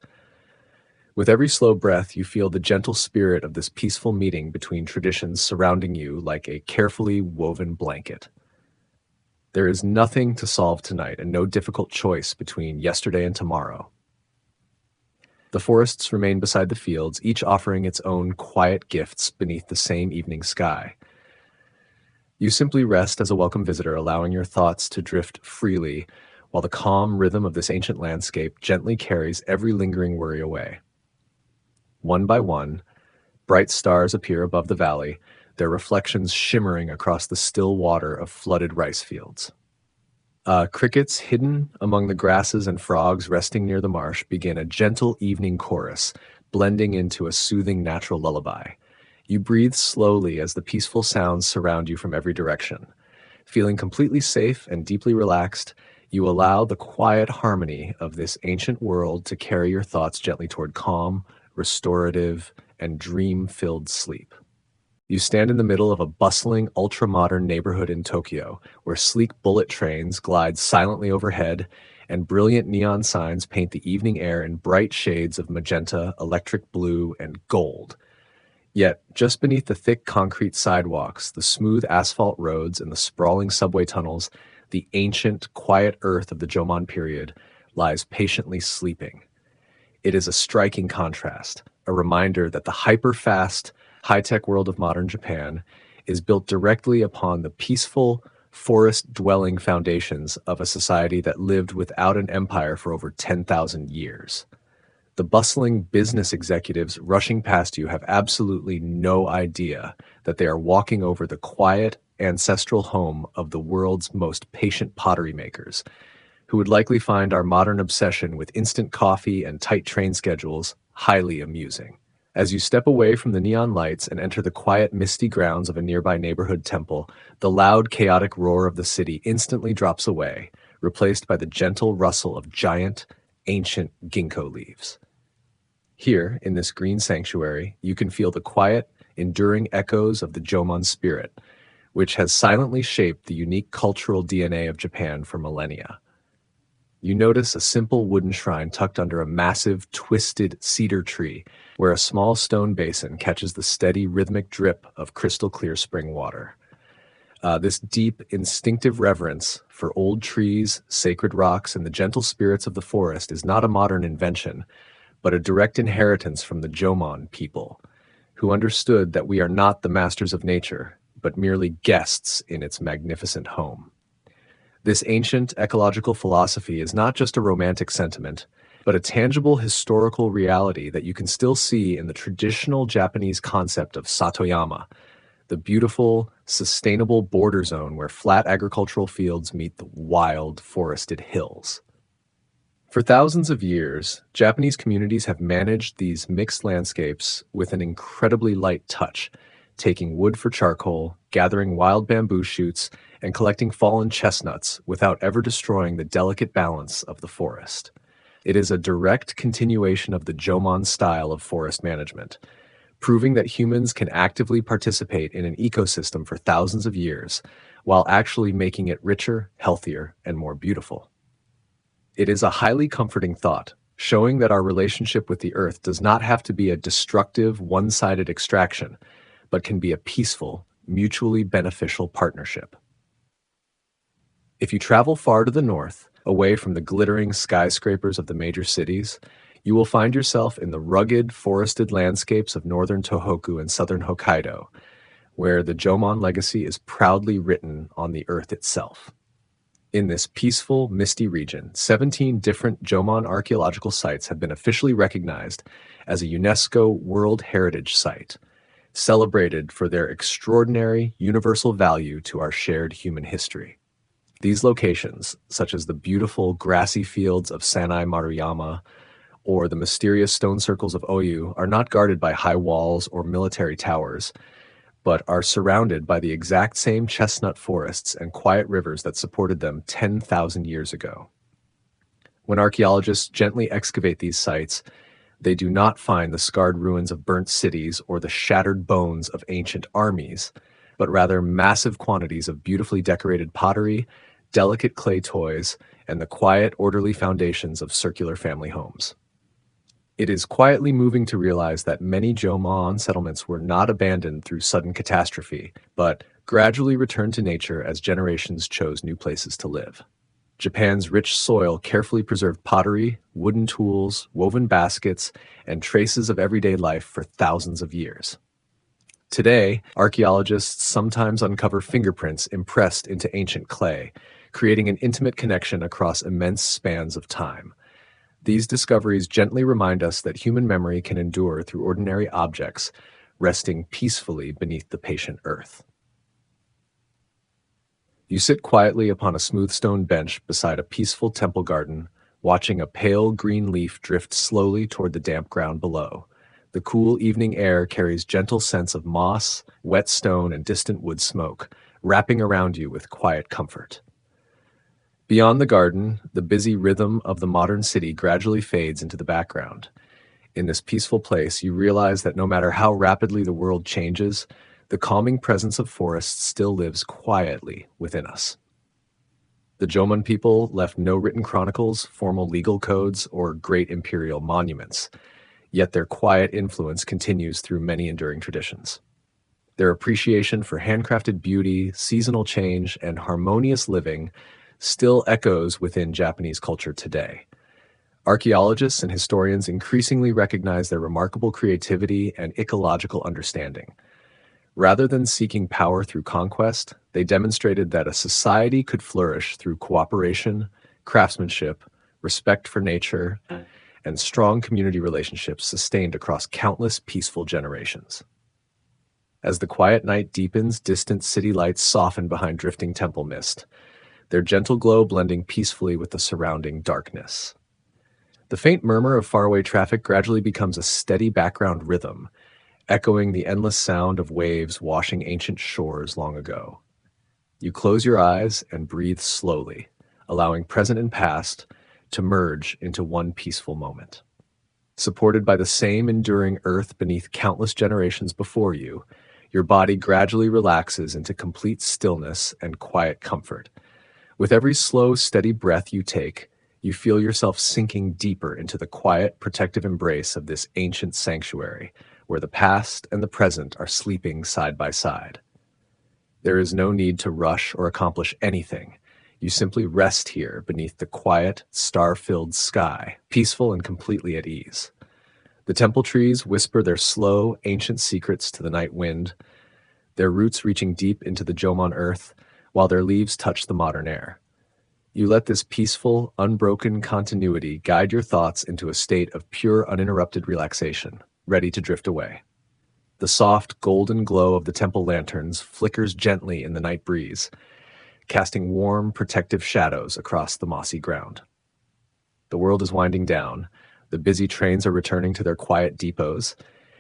With every slow breath, you feel the gentle spirit of this peaceful meeting between traditions surrounding you like a carefully woven blanket. There is nothing to solve tonight and no difficult choice between yesterday and tomorrow. The forests remain beside the fields, each offering its own quiet gifts beneath the same evening sky. You simply rest as a welcome visitor, allowing your thoughts to drift freely, while the calm rhythm of this ancient landscape gently carries every lingering worry away. One by one, bright stars appear above the valley, their reflections shimmering across the still water of flooded rice fields. Crickets hidden among the grasses and frogs resting near the marsh begin a gentle evening chorus, blending into a soothing natural lullaby. You breathe slowly as the peaceful sounds surround you from every direction. Feeling completely safe and deeply relaxed, you allow the quiet harmony of this ancient world to carry your thoughts gently toward calm, restorative, and dream-filled sleep. You stand in the middle of a bustling, ultra-modern neighborhood in Tokyo, where sleek bullet trains glide silently overhead, and brilliant neon signs paint the evening air in bright shades of magenta, electric blue, and gold. Yet, just beneath the thick concrete sidewalks, the smooth asphalt roads, and the sprawling subway tunnels, the ancient, quiet earth of the Jomon period lies patiently sleeping. It is a striking contrast, a reminder that the hyper-fast, high-tech world of modern Japan is built directly upon the peaceful, forest-dwelling foundations of a society that lived without an empire for over 10,000 years. The bustling business executives rushing past you have absolutely no idea that they are walking over the quiet, ancestral home of the world's most patient pottery makers, who would likely find our modern obsession with instant coffee and tight train schedules highly amusing. As you step away from the neon lights and enter the quiet, misty grounds of a nearby neighborhood temple, the loud, chaotic roar of the city instantly drops away, replaced by the gentle rustle of giant, ancient ginkgo leaves. Here, in this green sanctuary, you can feel the quiet, enduring echoes of the Jomon spirit, which has silently shaped the unique cultural DNA of Japan for millennia. You notice a simple wooden shrine tucked under a massive, twisted cedar tree, where a small stone basin catches the steady, rhythmic drip of crystal-clear spring water. This deep, instinctive reverence for old trees, sacred rocks, and the gentle spirits of the forest is not a modern invention, but a direct inheritance from the Jomon people, who understood that we are not the masters of nature, but merely guests in its magnificent home. This ancient ecological philosophy is not just a romantic sentiment, but a tangible historical reality that you can still see in the traditional Japanese concept of Satoyama, the beautiful, sustainable border zone where flat agricultural fields meet the wild, forested hills. For thousands of years, Japanese communities have managed these mixed landscapes with an incredibly light touch, taking wood for charcoal, gathering wild bamboo shoots, and collecting fallen chestnuts without ever destroying the delicate balance of the forest. It is a direct continuation of the Jomon style of forest management, proving that humans can actively participate in an ecosystem for thousands of years, while actually making it richer, healthier, and more beautiful. It is a highly comforting thought, showing that our relationship with the earth does not have to be a destructive, one-sided extraction, but can be a peaceful, mutually beneficial partnership. If you travel far to the north, away from the glittering skyscrapers of the major cities, you will find yourself in the rugged, forested landscapes of northern Tohoku and southern Hokkaido, where the Jomon legacy is proudly written on the earth itself. In this peaceful, misty region, 17 different Jomon archaeological sites have been officially recognized as a UNESCO World Heritage Site, celebrated for their extraordinary universal value to our shared human history. These locations, such as the beautiful grassy fields of Sanai Maruyama or the mysterious stone circles of Oyu, are not guarded by high walls or military towers, but are surrounded by the exact same chestnut forests and quiet rivers that supported them 10,000 years ago. When archaeologists gently excavate these sites, they do not find the scarred ruins of burnt cities or the shattered bones of ancient armies, but rather massive quantities of beautifully decorated pottery, delicate clay toys, and the quiet, orderly foundations of circular family homes. It is quietly moving to realize that many Jomon settlements were not abandoned through sudden catastrophe, but gradually returned to nature as generations chose new places to live. Japan's rich soil carefully preserved pottery, wooden tools, woven baskets, and traces of everyday life for thousands of years. Today, archaeologists sometimes uncover fingerprints impressed into ancient clay, creating an intimate connection across immense spans of time. These discoveries gently remind us that human memory can endure through ordinary objects, resting peacefully beneath the patient earth. You sit quietly upon a smooth stone bench beside a peaceful temple garden, watching a pale green leaf drift slowly toward the damp ground below. The cool evening air carries gentle scents of moss, wet stone, and distant wood smoke, wrapping around you with quiet comfort. Beyond the garden, the busy rhythm of the modern city gradually fades into the background. In this peaceful place, you realize that no matter how rapidly the world changes, the calming presence of forests still lives quietly within us. The Jomon people left no written chronicles, formal legal codes, or great imperial monuments, yet their quiet influence continues through many enduring traditions. Their appreciation for handcrafted beauty, seasonal change, and harmonious living still echoes within Japanese culture today. Archaeologists and historians increasingly recognize their remarkable creativity and ecological understanding. Rather than seeking power through conquest, they demonstrated that a society could flourish through cooperation, craftsmanship, respect for nature, and strong community relationships sustained across countless peaceful generations. As the quiet night deepens, distant city lights soften behind drifting temple mist, their gentle glow blending peacefully with the surrounding darkness. The faint murmur of faraway traffic gradually becomes a steady background rhythm, echoing the endless sound of waves washing ancient shores long ago. You close your eyes and breathe slowly, allowing present and past to merge into one peaceful moment. Supported by the same enduring earth beneath countless generations before you, your body gradually relaxes into complete stillness and quiet comfort. With every slow, steady breath you take, you feel yourself sinking deeper into the quiet, protective embrace of this ancient sanctuary, where the past and the present are sleeping side by side. There is no need to rush or accomplish anything. You simply rest here beneath the quiet, star-filled sky, peaceful and completely at ease. The temple trees whisper their slow, ancient secrets to the night wind, their roots reaching deep into the Jomon earth, while their leaves touch the modern air. You let this peaceful, unbroken continuity guide your thoughts into a state of pure, uninterrupted relaxation, ready to drift away. The soft, golden glow of the temple lanterns flickers gently in the night breeze, casting warm, protective shadows across the mossy ground. The world is winding down, the busy trains are returning to their quiet depots,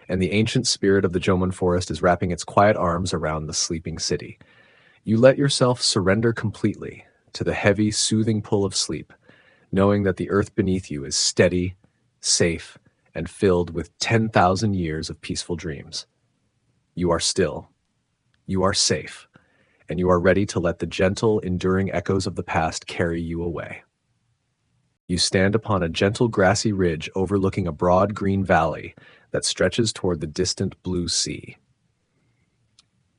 and the ancient spirit of the Jomon forest is wrapping its quiet arms around the sleeping city. You let yourself surrender completely to the heavy, soothing pull of sleep, knowing that the earth beneath you is steady, safe, and filled with 10,000 years of peaceful dreams. You are still, you are safe, and you are ready to let the gentle, enduring echoes of the past carry you away. You stand upon a gentle grassy ridge overlooking a broad green valley that stretches toward the distant blue sea.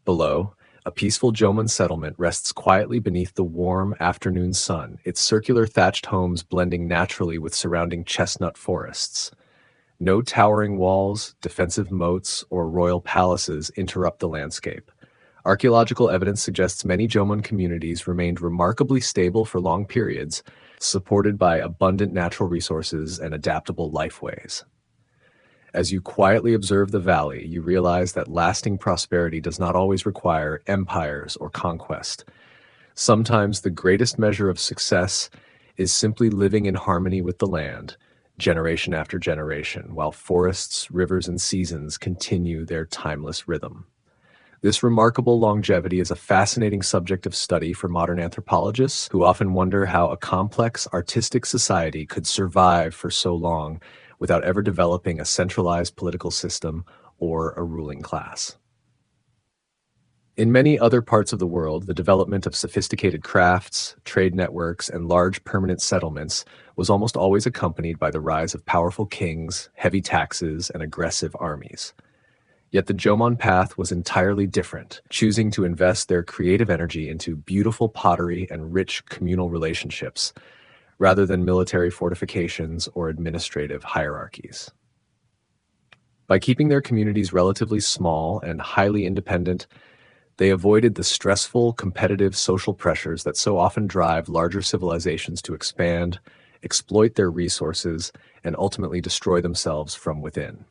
Below, a peaceful Jomon settlement rests quietly beneath the warm afternoon sun, its circular thatched homes blending naturally with surrounding chestnut forests. No towering walls, defensive moats, or royal palaces interrupt the landscape. Archaeological evidence suggests many Jomon communities remained remarkably stable for long periods, supported by abundant natural resources and adaptable lifeways. As you quietly observe the valley, you realize that lasting prosperity does not always require empires or conquest. Sometimes the greatest measure of success is simply living in harmony with the land, generation after generation, while forests, rivers, and seasons continue their timeless rhythm. This remarkable longevity is a fascinating subject of study for modern anthropologists who often wonder how a complex artistic society could survive for so long without ever developing a centralized political system or a ruling class. In many other parts of the world, the development of sophisticated crafts, trade networks, and large permanent settlements was almost always accompanied by the rise of powerful kings, heavy taxes, and aggressive armies. Yet the Jomon path was entirely different, choosing to invest their creative energy into beautiful pottery and rich communal relationships, rather than military fortifications or administrative hierarchies. By keeping their communities relatively small and highly independent, they avoided the stressful, competitive social pressures that so often drive larger civilizations to expand, exploit their resources, and ultimately destroy themselves from within.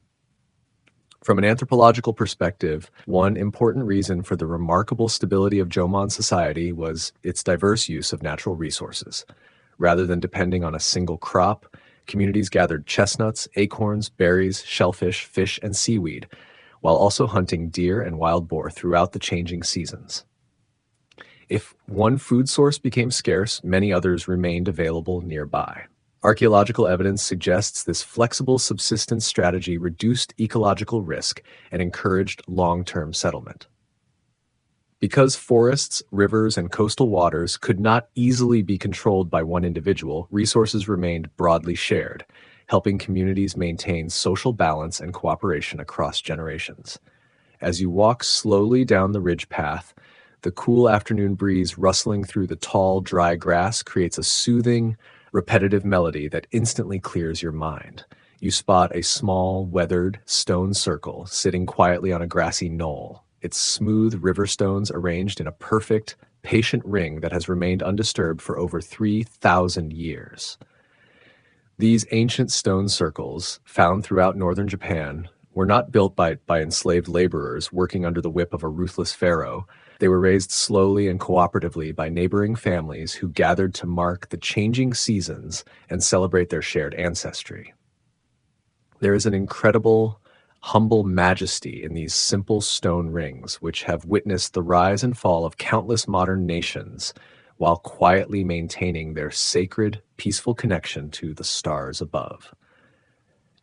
From an anthropological perspective, one important reason for the remarkable stability of Jomon society was its diverse use of natural resources. Rather than depending on a single crop, communities gathered chestnuts, acorns, berries, shellfish, fish, and seaweed, while also hunting deer and wild boar throughout the changing seasons. If one food source became scarce, many others remained available nearby. Archaeological evidence suggests this flexible subsistence strategy reduced ecological risk and encouraged long-term settlement. Because forests, rivers, and coastal waters could not easily be controlled by one individual, resources remained broadly shared, helping communities maintain social balance and cooperation across generations. As you walk slowly down the ridge path, the cool afternoon breeze rustling through the tall, dry grass creates a soothing, repetitive melody that instantly clears your mind. You spot a small, weathered stone circle sitting quietly on a grassy knoll, its smooth river stones arranged in a perfect, patient ring that has remained undisturbed for over 3,000 years. These ancient stone circles, found throughout northern Japan, were not built by enslaved laborers working under the whip of a ruthless pharaoh. They were raised slowly and cooperatively by neighboring families who gathered to mark the changing seasons and celebrate their shared ancestry. There is an incredible, humble majesty in these simple stone rings, which have witnessed the rise and fall of countless modern nations while quietly maintaining their sacred, peaceful connection to the stars above.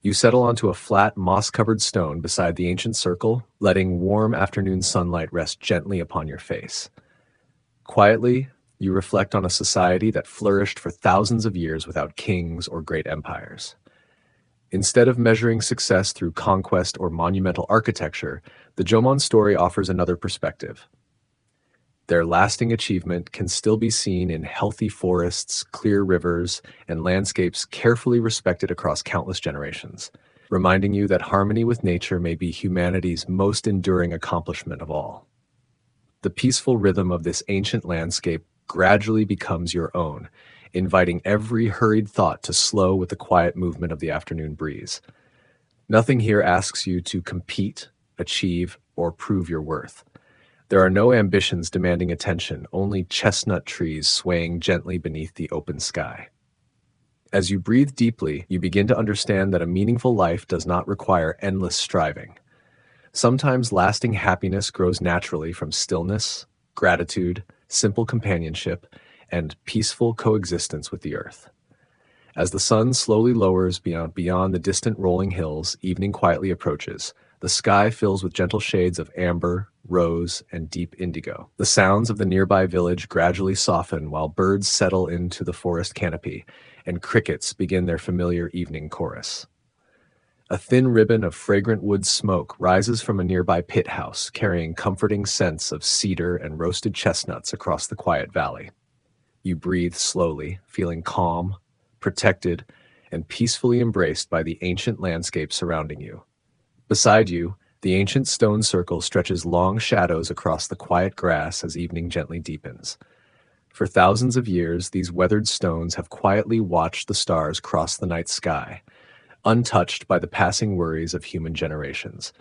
You settle onto a flat, moss-covered stone beside the ancient circle, letting warm afternoon sunlight rest gently upon your face. Quietly, you reflect on a society that flourished for thousands of years without kings or great empires. Instead of measuring success through conquest or monumental architecture, the Jomon story offers another perspective. Their lasting achievement can still be seen in healthy forests, clear rivers, and landscapes carefully respected across countless generations, reminding you that harmony with nature may be humanity's most enduring accomplishment of all. The peaceful rhythm of this ancient landscape gradually becomes your own, inviting every hurried thought to slow with the quiet movement of the afternoon breeze. Nothing here asks you to compete, achieve, or prove your worth. There are no ambitions demanding attention, only chestnut trees swaying gently beneath the open sky. As you breathe deeply, you begin to understand that a meaningful life does not require endless striving. Sometimes lasting happiness grows naturally from stillness, gratitude, simple companionship, and peaceful coexistence with the earth. As the sun slowly lowers beyond the distant rolling hills, evening quietly approaches. The sky fills with gentle shades of amber, rose, and deep indigo. The sounds of the nearby village gradually soften while birds settle into the forest canopy, and crickets begin their familiar evening chorus. A thin ribbon of fragrant wood smoke rises from a nearby pit house, carrying comforting scents of cedar and roasted chestnuts across the quiet valley. You breathe slowly, feeling calm, protected, and peacefully embraced by the ancient landscape surrounding you. Beside you, the ancient stone circle stretches long shadows across the quiet grass as evening gently deepens. For thousands of years, these weathered stones have quietly watched the stars cross the night sky, untouched by the passing worries of human generations.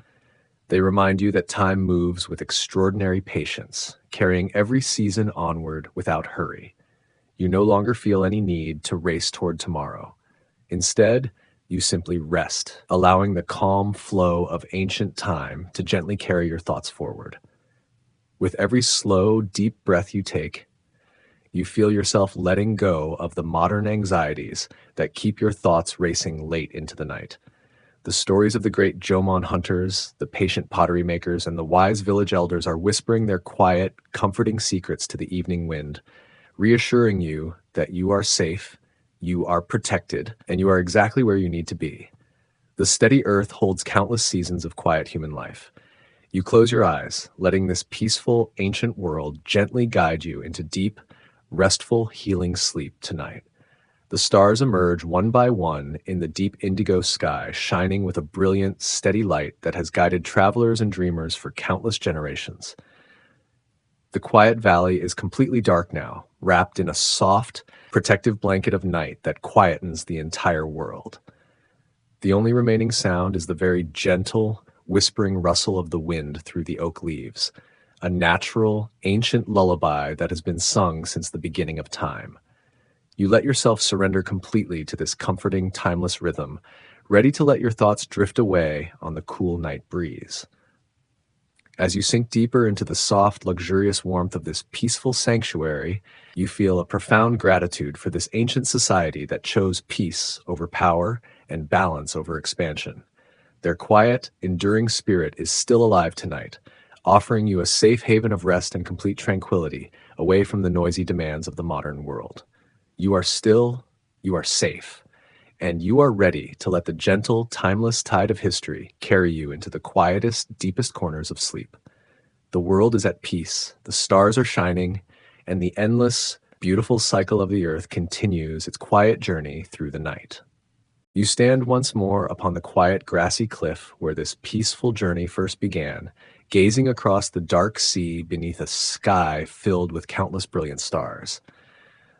They remind you that time moves with extraordinary patience, carrying every season onward without hurry. You no longer feel any need to race toward tomorrow. Instead, you simply rest, allowing the calm flow of ancient time to gently carry your thoughts forward. With every slow, deep breath you take, you feel yourself letting go of the modern anxieties that keep your thoughts racing late into the night. The stories of the great Jomon hunters, the patient pottery makers, and the wise village elders are whispering their quiet, comforting secrets to the evening wind, reassuring you that you are safe, you are protected, and you are exactly where you need to be. The steady earth holds countless seasons of quiet human life. You close your eyes, letting this peaceful, ancient world gently guide you into deep, restful, healing sleep tonight. The stars emerge one by one in the deep indigo sky, shining with a brilliant, steady light that has guided travelers and dreamers for countless generations. The quiet valley is completely dark now, wrapped in a soft, protective blanket of night that quietens the entire world. The only remaining sound is the very gentle, whispering rustle of the wind through the oak leaves, a natural, ancient lullaby that has been sung since the beginning of time. You let yourself surrender completely to this comforting, timeless rhythm, ready to let your thoughts drift away on the cool night breeze. As you sink deeper into the soft, luxurious warmth of this peaceful sanctuary, you feel a profound gratitude for this ancient society that chose peace over power and balance over expansion. Their quiet, enduring spirit is still alive tonight, offering you a safe haven of rest and complete tranquility away from the noisy demands of the modern world. You are still, you are safe, and you are ready to let the gentle, timeless tide of history carry you into the quietest, deepest corners of sleep. The world is at peace, the stars are shining, and the endless, beautiful cycle of the earth continues its quiet journey through the night. You stand once more upon the quiet, grassy cliff where this peaceful journey first began, gazing across the dark sea beneath a sky filled with countless brilliant stars.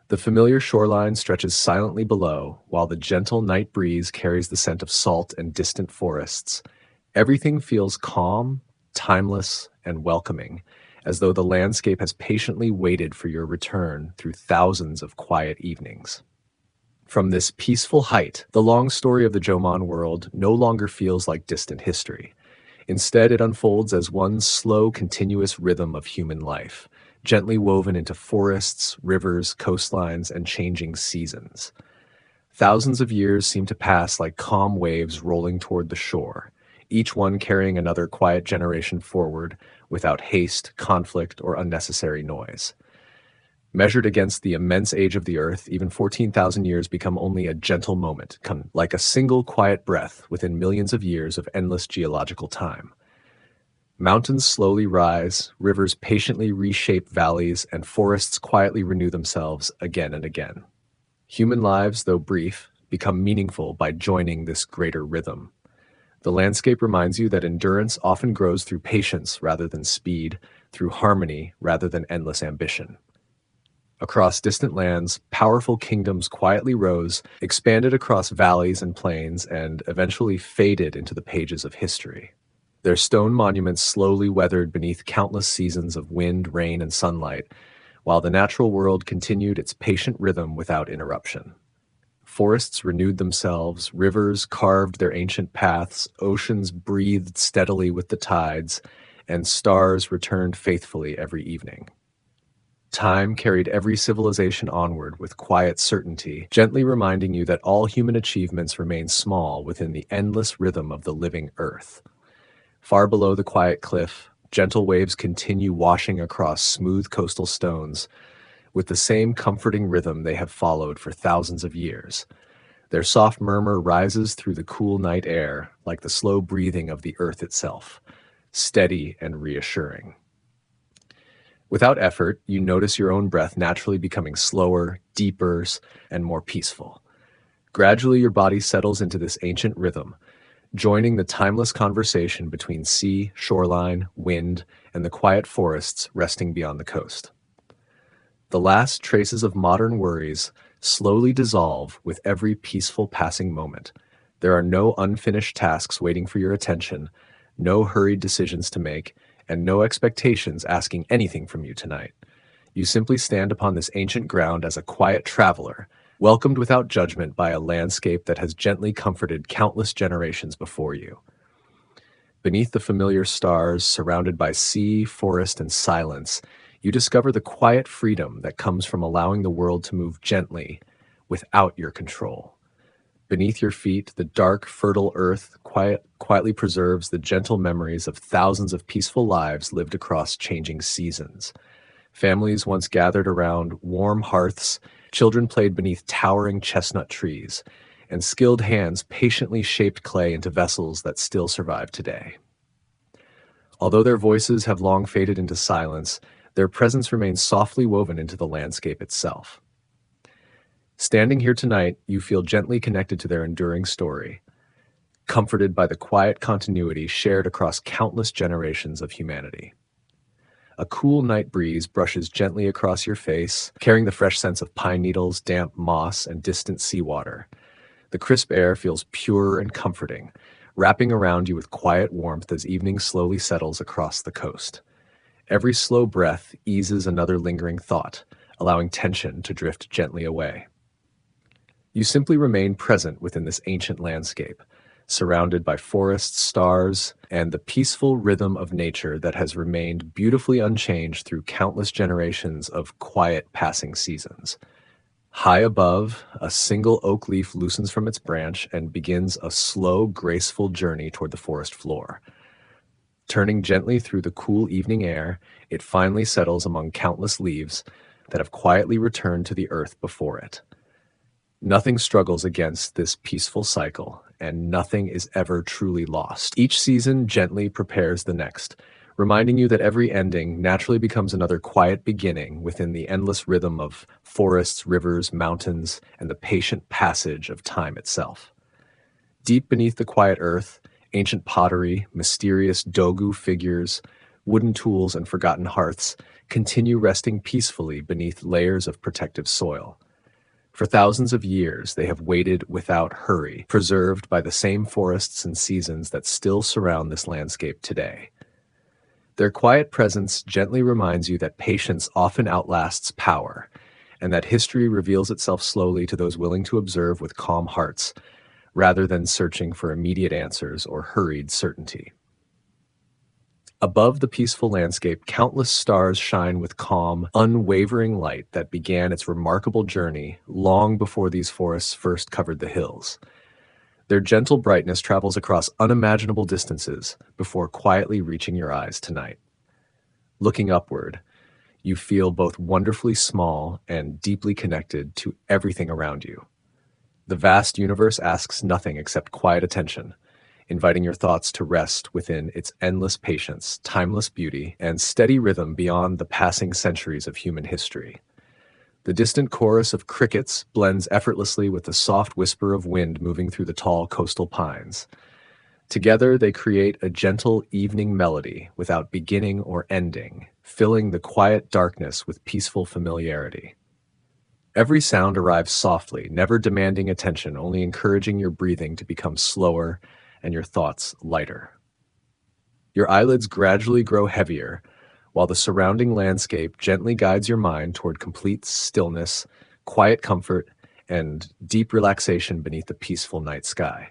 The familiar shoreline stretches silently below, while the gentle night breeze carries the scent of salt and distant forests. Everything feels calm, timeless, and welcoming, as though the landscape has patiently waited for your return through thousands of quiet evenings. From this peaceful height, the long story of the Jomon world no longer feels like distant history. Instead, it unfolds as one slow, continuous rhythm of human life, gently woven into forests, rivers, coastlines, and changing seasons. Thousands of years seem to pass like calm waves rolling toward the shore, each one carrying another quiet generation forward without haste, conflict, or unnecessary noise. Measured against the immense age of the earth, even 14,000 years become only a gentle moment, like a single quiet breath within millions of years of endless geological time. Mountains slowly rise, rivers patiently reshape valleys, and forests quietly renew themselves again and again. Human lives, though brief, become meaningful by joining this greater rhythm. The landscape reminds you that endurance often grows through patience rather than speed, through harmony rather than endless ambition. Across distant lands, powerful kingdoms quietly rose, expanded across valleys and plains, and eventually faded into the pages of history. Their stone monuments slowly weathered beneath countless seasons of wind, rain, and sunlight, while the natural world continued its patient rhythm without interruption. Forests renewed themselves, rivers carved their ancient paths, oceans breathed steadily with the tides, and stars returned faithfully every evening. Time carried every civilization onward with quiet certainty, gently reminding you that all human achievements remain small within the endless rhythm of the living earth. Far below the quiet cliff, gentle waves continue washing across smooth coastal stones with the same comforting rhythm they have followed for thousands of years. Their soft murmur rises through the cool night air like the slow breathing of the earth itself, steady and reassuring. Without effort, you notice your own breath naturally becoming slower, deeper, and more peaceful. Gradually, your body settles into this ancient rhythm, joining the timeless conversation between sea, shoreline, wind, and the quiet forests resting beyond the coast. The last traces of modern worries slowly dissolve with every peaceful passing moment. There are no unfinished tasks waiting for your attention, no hurried decisions to make, and no expectations asking anything from you tonight. You simply stand upon this ancient ground as a quiet traveler, welcomed without judgment by a landscape that has gently comforted countless generations before you. Beneath the familiar stars, surrounded by sea, forest, and silence, you discover the quiet freedom that comes from allowing the world to move gently without your control. Beneath your feet, the dark, fertile earth quietly preserves the gentle memories of thousands of peaceful lives lived across changing seasons. Families once gathered around warm hearths, children played beneath towering chestnut trees, and skilled hands patiently shaped clay into vessels that still survive today. Although their voices have long faded into silence, their presence remains softly woven into the landscape itself. Standing here tonight, you feel gently connected to their enduring story, comforted by the quiet continuity shared across countless generations of humanity. A cool night breeze brushes gently across your face, carrying the fresh scents of pine needles, damp moss, and distant seawater. The crisp air feels pure and comforting, wrapping around you with quiet warmth as evening slowly settles across the coast. Every slow breath eases another lingering thought, allowing tension to drift gently away. You simply remain present within this ancient landscape, surrounded by forests, stars, and the peaceful rhythm of nature that has remained beautifully unchanged through countless generations of quiet passing seasons. High above, a single oak leaf loosens from its branch and begins a slow, graceful journey toward the forest floor. Turning gently through the cool evening air, it finally settles among countless leaves that have quietly returned to the earth before it. Nothing struggles against this peaceful cycle, and nothing is ever truly lost. Each season gently prepares the next, reminding you that every ending naturally becomes another quiet beginning within the endless rhythm of forests, rivers, mountains, and the patient passage of time itself. Deep beneath the quiet earth, ancient pottery, mysterious dogu figures, wooden tools, and forgotten hearths continue resting peacefully beneath layers of protective soil. For thousands of years, they have waited without hurry, preserved by the same forests and seasons that still surround this landscape today. Their quiet presence gently reminds you that patience often outlasts power, and that history reveals itself slowly to those willing to observe with calm hearts, rather than searching for immediate answers or hurried certainty. Above the peaceful landscape, countless stars shine with calm, unwavering light that began its remarkable journey long before these forests first covered the hills. Their gentle brightness travels across unimaginable distances before quietly reaching your eyes tonight. Looking upward, you feel both wonderfully small and deeply connected to everything around you. The vast universe asks nothing except quiet attention, inviting your thoughts to rest within its endless patience, timeless beauty, and steady rhythm beyond the passing centuries of human history. The distant chorus of crickets blends effortlessly with the soft whisper of wind moving through the tall coastal pines. Together, they create a gentle evening melody without beginning or ending, filling the quiet darkness with peaceful familiarity. Every sound arrives softly, never demanding attention, only encouraging your breathing to become slower and your thoughts lighter. Your eyelids gradually grow heavier, while the surrounding landscape gently guides your mind toward complete stillness, quiet comfort, and deep relaxation beneath the peaceful night sky.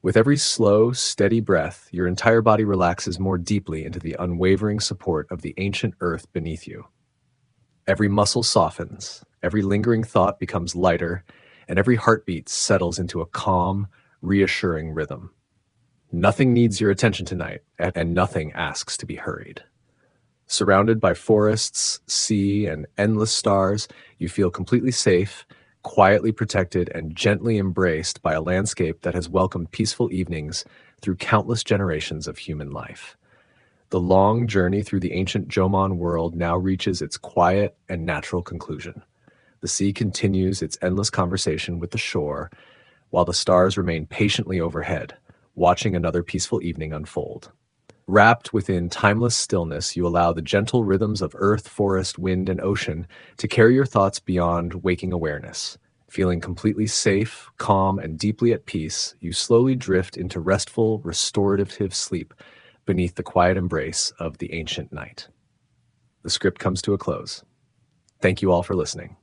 With every slow, steady breath, your entire body relaxes more deeply into the unwavering support of the ancient earth beneath you. Every muscle softens, every lingering thought becomes lighter, and every heartbeat settles into a calm, reassuring rhythm. Nothing needs your attention tonight, and nothing asks to be hurried. Surrounded by forests, sea, and endless stars, you feel completely safe, quietly protected, and gently embraced by a landscape that has welcomed peaceful evenings through countless generations of human life. The long journey through the ancient Jomon world now reaches its quiet and natural conclusion. The sea continues its endless conversation with the shore, while the stars remain patiently overhead, watching another peaceful evening unfold. Wrapped within timeless stillness, you allow the gentle rhythms of earth, forest, wind, and ocean to carry your thoughts beyond waking awareness. Feeling completely safe, calm, and deeply at peace, you slowly drift into restful, restorative sleep beneath the quiet embrace of the ancient night. The script comes to a close. Thank you all for listening.